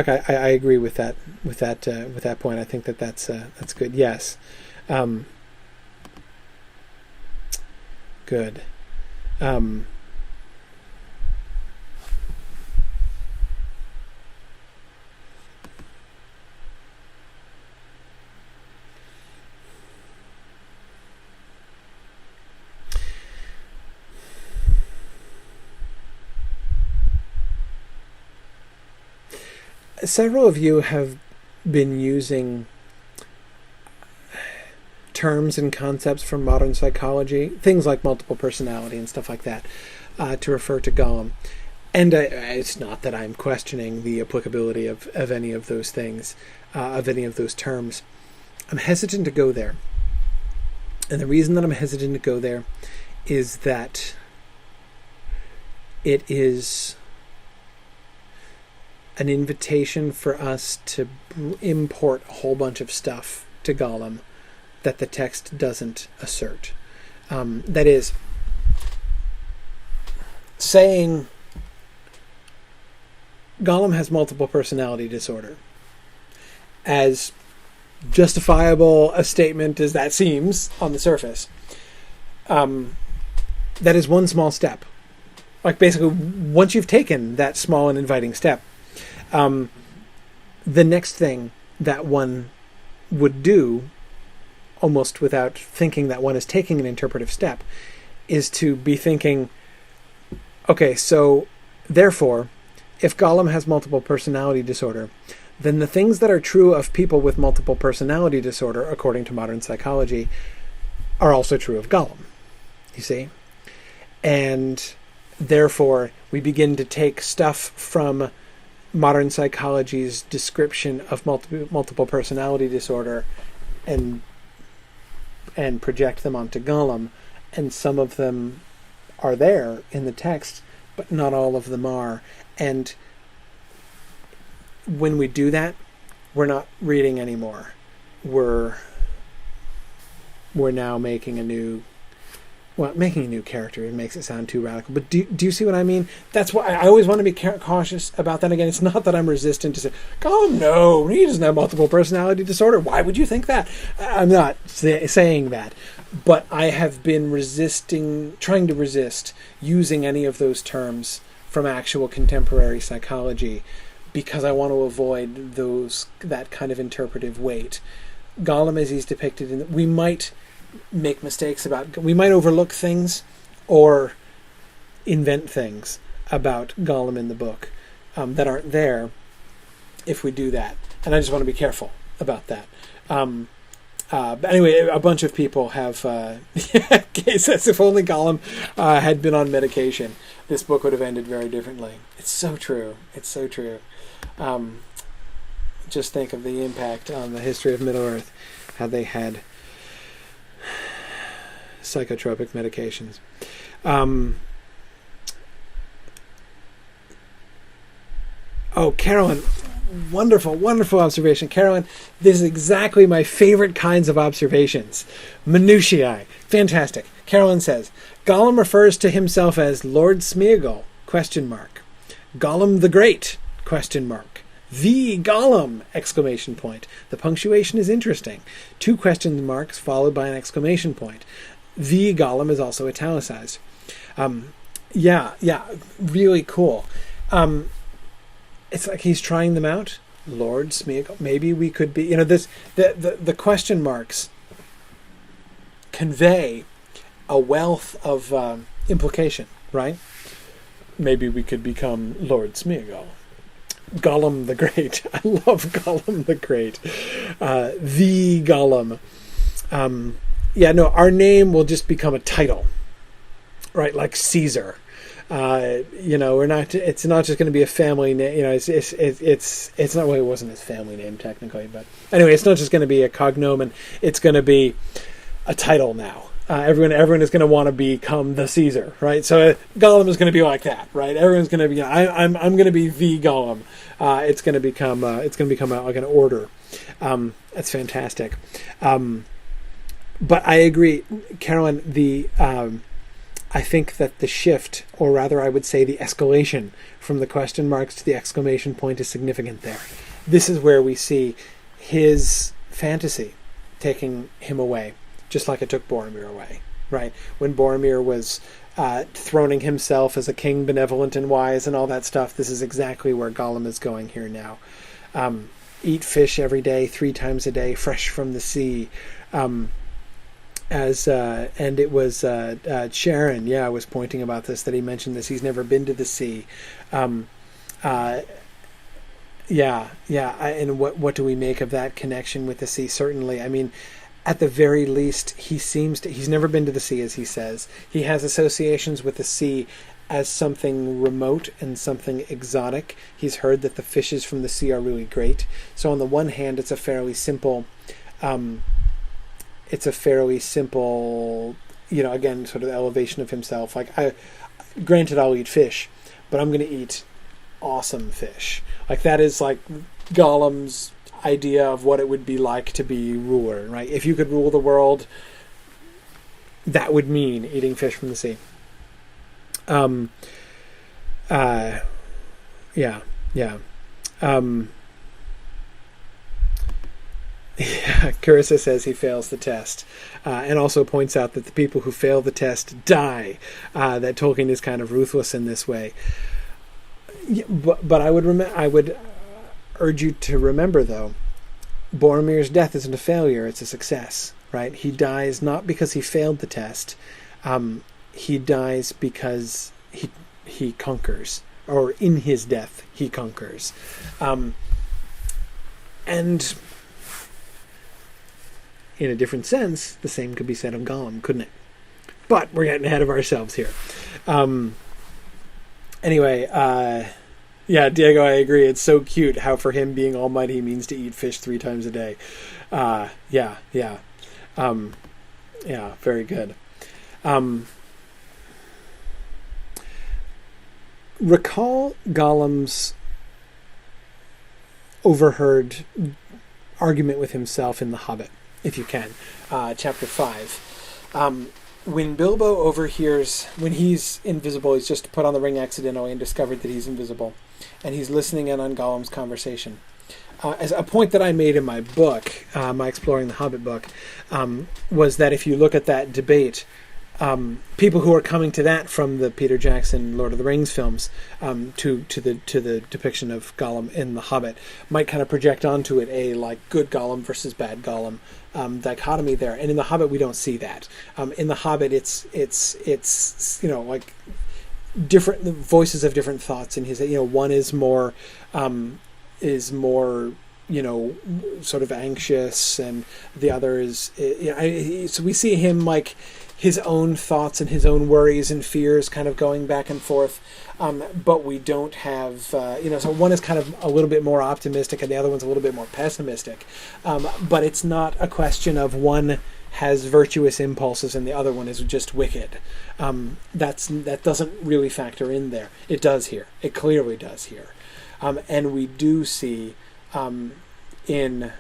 I agree with that point. I think that's good. Yes. Good. Several of you have been using terms and concepts from modern psychology, things like multiple personality and stuff like that, to refer to Gollum. And it's not that I'm questioning the applicability of any of those things, of any of those terms. I'm hesitant to go there. And the reason that I'm hesitant to go there is that it is... an invitation for us to import a whole bunch of stuff to Gollum that the text doesn't assert. That is, saying Gollum has multiple personality disorder, as justifiable a statement as that seems on the surface, that is one small step. Like, basically, once you've taken that small and inviting step, the next thing that one would do, almost without thinking that one is taking an interpretive step, is to be thinking, okay, so therefore, if Gollum has multiple personality disorder, then the things that are true of people with multiple personality disorder, according to modern psychology, are also true of Gollum. You see? And therefore, we begin to take stuff from modern psychology's description of multiple personality disorder and project them onto Gollum, and some of them are there in the text, but not all of them are. And when we do that, we're not reading anymore. We're now making a new character. It makes it sound too radical. But do you see what I mean? That's why I always want to be cautious about that. Again, it's not that I'm resistant to say, Gollum, no, he doesn't have multiple personality disorder. Why would you think that? I'm not saying that. But I have been trying to resist using any of those terms from actual contemporary psychology, because I want to avoid that kind of interpretive weight. Gollum, as he's depicted we might make mistakes we might overlook things or invent things about Gollum in the book that aren't there if we do that. And I just want to be careful about that. But anyway, a bunch of people have says if only Gollum had been on medication, this book would have ended very differently. It's so true. It's so true. Just think of the impact on the history of Middle-earth, how they had psychotropic medications. Carolyn, wonderful observation. Carolyn, this is exactly my favorite kinds of observations. Minutiae. Fantastic. Carolyn says, Gollum refers to himself as Lord Smeagol, ? Gollum the Great, ? The Gollum, ! The punctuation is interesting. 2 question marks followed by an exclamation point. The Gollum is also italicized. Really cool. It's like he's trying them out. Lord Smeagol. Maybe we could be, the question marks convey a wealth of implication, right? Maybe we could become Lord Smeagol. Gollum the Great. I love Gollum the Great. The Gollum. Our name will just become a title, right? Like Caesar. We're not. It's not just going to be a family name. It's not. Well, it wasn't his family name technically, but anyway, it's not just going to be a cognomen. It's going to be a title now. Everyone is going to want to become the Caesar, right? So Gollum is going to be like that, right? Everyone's going to be. I'm going to be the Gollum. It's going to become like an order. That's fantastic. But I agree, Carolyn. I think that the shift, or rather I would say the escalation from the question marks to the exclamation point is significant there. This is where we see his fantasy taking him away, just like it took Boromir away, right? When Boromir was throning himself as a king benevolent and wise and all that stuff, this is exactly where Gollum is going here now. Eat fish every day, 3 times a day, fresh from the sea. And it was Sharon, was pointing about this, that he mentioned this. He's never been to the sea. And what do we make of that connection with the sea? Certainly, I mean, at the very least, he's never been to the sea, as he says. He has associations with the sea as something remote and something exotic. He's heard that the fishes from the sea are really great. So on the one hand, it's a fairly simple, again, sort of elevation of himself. Like, granted, I'll eat fish, but I'm going to eat awesome fish. Like, that is like Gollum's idea of what it would be like to be ruler, right? If you could rule the world, that would mean eating fish from the sea. Yeah. Carissa says he fails the test, and also points out that the people who fail the test die. That Tolkien is kind of ruthless in this way. Yeah, but I would urge you to remember, though, Boromir's death isn't a failure; it's a success. Right? He dies not because he failed the test. He dies because he conquers, or in his death he conquers, and. In a different sense, the same could be said of Gollum, couldn't it? But we're getting ahead of ourselves here. Anyway, Diego, I agree. It's so cute how for him being almighty means to eat fish 3 times a day. Very good. Recall Gollum's overheard argument with himself in The Hobbit, if you can, chapter 5. When Bilbo overhears, when he's invisible, he's just put on the ring accidentally and discovered that he's invisible, and he's listening in on Gollum's conversation. As a point that I made in my book, my Exploring the Hobbit book, was that if you look at that debate, people who are coming to that from the Peter Jackson Lord of the Rings films to the depiction of Gollum in The Hobbit might kind of project onto it a like good Gollum versus bad Gollum dichotomy there. And in The Hobbit we don't see that. In The Hobbit it's like different voices of different thoughts in his. One is more sort of anxious, and the other is so we see him like his own thoughts and his own worries and fears kind of going back and forth, but we don't have so one is kind of a little bit more optimistic and the other one's a little bit more pessimistic, but it's not a question of one has virtuous impulses and the other one is just wicked. That doesn't really factor in there. It does here. It clearly does here. And we do see in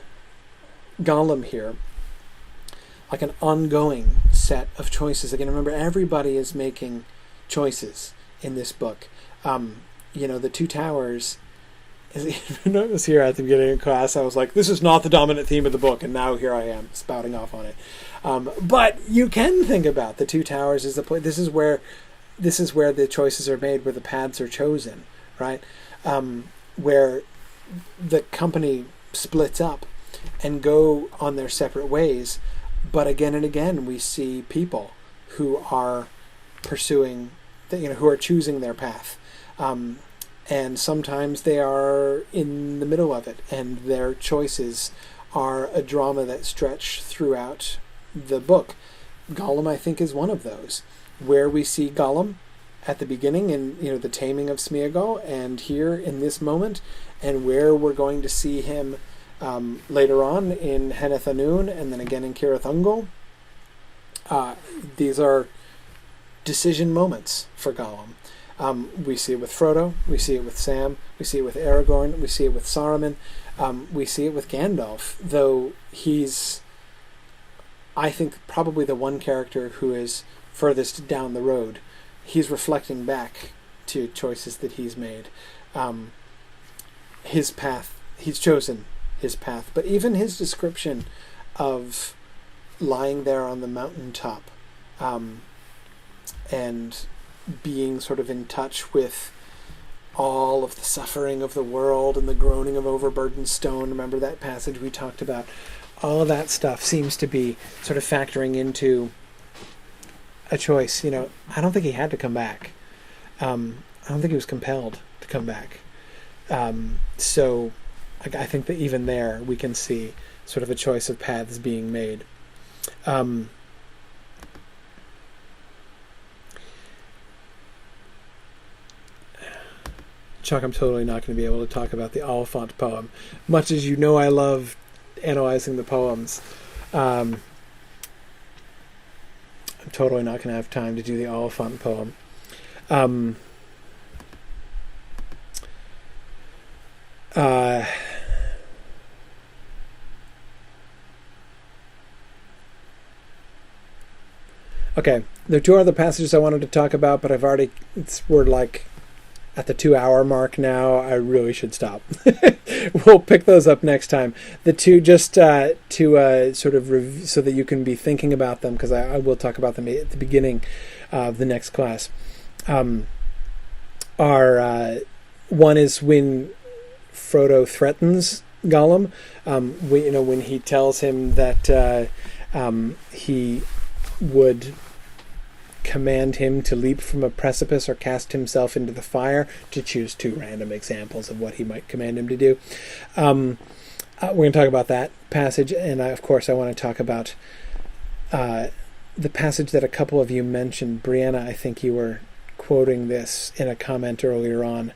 Gollum here like an ongoing set of choices. Again, remember, everybody is making choices in this book. The Two Towers, notice here at the beginning of class, I was like, this is not the dominant theme of the book, and now here I am spouting off on it. But you can think about the Two Towers as the point. This is where the choices are made, where the paths are chosen, right? Where the company splits up and go on their separate ways. But again and again, we see people who are pursuing, who are choosing their path. And sometimes they are in the middle of it, and their choices are a drama that stretch throughout the book. Gollum, I think, is one of those, where we see Gollum at the beginning in the taming of Smeagol, and here in this moment, and where we're going to see him later on in Henneth Anun, and then again in Cirith Ungol. These are decision moments for Gollum. We see it with Frodo, we see it with Sam, we see it with Aragorn, we see it with Saruman, we see it with Gandalf, though he's, I think, probably the one character who is furthest down the road. He's reflecting back to choices that he's made. His path, he's chosen his path, but even his description of lying there on the mountaintop and being sort of in touch with all of the suffering of the world and the groaning of overburdened stone. Remember that passage we talked about? All of that stuff seems to be sort of factoring into a choice. I don't think he had to come back. I don't think he was compelled to come back. So I think that even there we can see sort of a choice of paths being made. Chuck, I'm totally not going to be able to talk about the Oliphant poem, much as I love analyzing the poems. I'm totally not going to have time to do the Oliphant poem. Uh, okay, there are two other passages I wanted to talk about, but we're like at the 2 hour mark now. I really should stop. We'll pick those up next time. The two, just to sort of review, so that you can be thinking about them, because I will talk about them at the beginning of the next class. One is when Frodo threatens Gollum. When he tells him that he would command him to leap from a precipice or cast himself into the fire, to choose two random examples of what he might command him to do. We're going to talk about that passage, and of course I want to talk about the passage that a couple of you mentioned. Brianna, I think you were quoting this in a comment earlier on,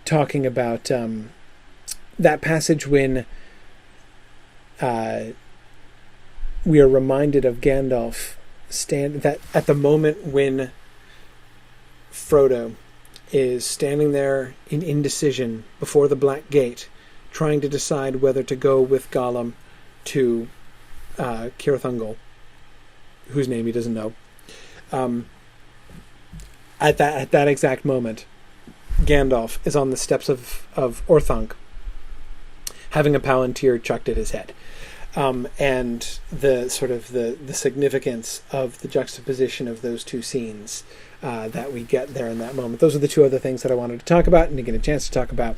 talking about that passage when we are reminded of Gandalf that at the moment when Frodo is standing there in indecision before the Black Gate, trying to decide whether to go with Gollum to Cirith, whose name he doesn't know. At that exact moment, Gandalf is on the steps of Orthanc, having a palantir chucked at his head. And the sort of the significance of the juxtaposition of those two scenes that we get there in that moment. Those are the two other things that I wanted to talk about and to get a chance to talk about.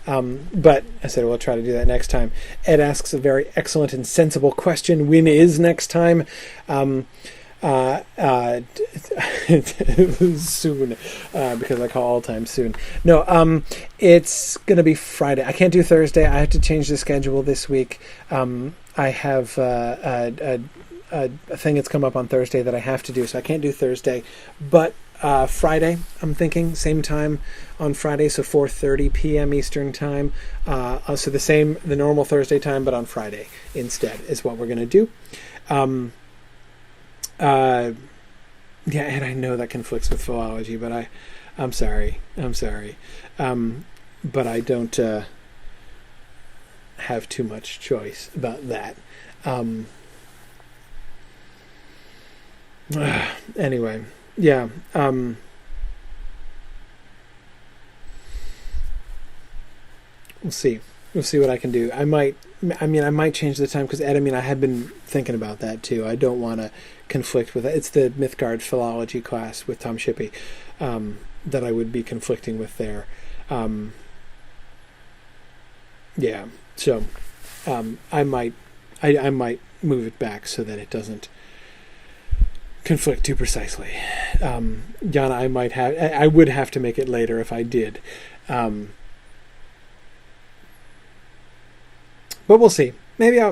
But I said we'll try to do that next time. Ed asks a very excellent and sensible question. When is next time? Soon, because I call all time soon. No, it's going to be Friday. I can't do Thursday. I have to change the schedule this week. I have a thing that's come up on Thursday that I have to do, so I can't do Thursday. But Friday, I'm thinking, same time on Friday, so 4:30 p.m. Eastern time. So the normal Thursday time, but on Friday instead is what we're going to do. And I know that conflicts with philology, but I'm sorry. But I don't have too much choice about that. Anyway, yeah. We'll see. We'll see what I can do. I might change the time, because Ed, I had been thinking about that too. I don't want to conflict with it. It's the Mythgard philology class with Tom Shippey that I would be conflicting with there. Yeah. So I might move it back so that it doesn't conflict too precisely. Jana, I would have to make it later if I did. But we'll see. Maybe I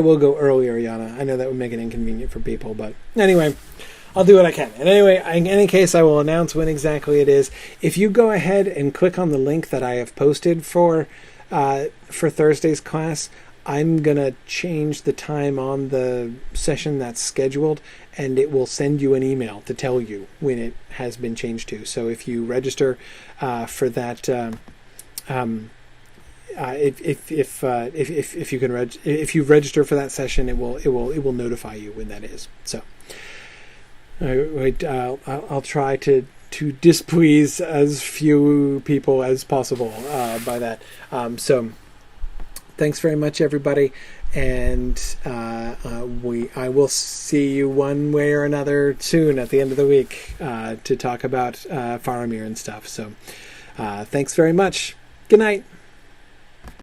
will go earlier, Jana. I know that would make it inconvenient for people, but anyway, I'll do what I can. And anyway, in any case, I will announce when exactly it is. If you go ahead and click on the link that I have posted for Thursday's class, I'm going to change the time on the session that's scheduled, and it will send you an email to tell you when it has been changed to. So if you register for that, if you register for that session, it will notify you when that is. So I'll try to displease as few people as possible by that. So thanks very much, everybody, and I will see you one way or another soon at the end of the week to talk about Faramir and stuff. So thanks very much. Good night.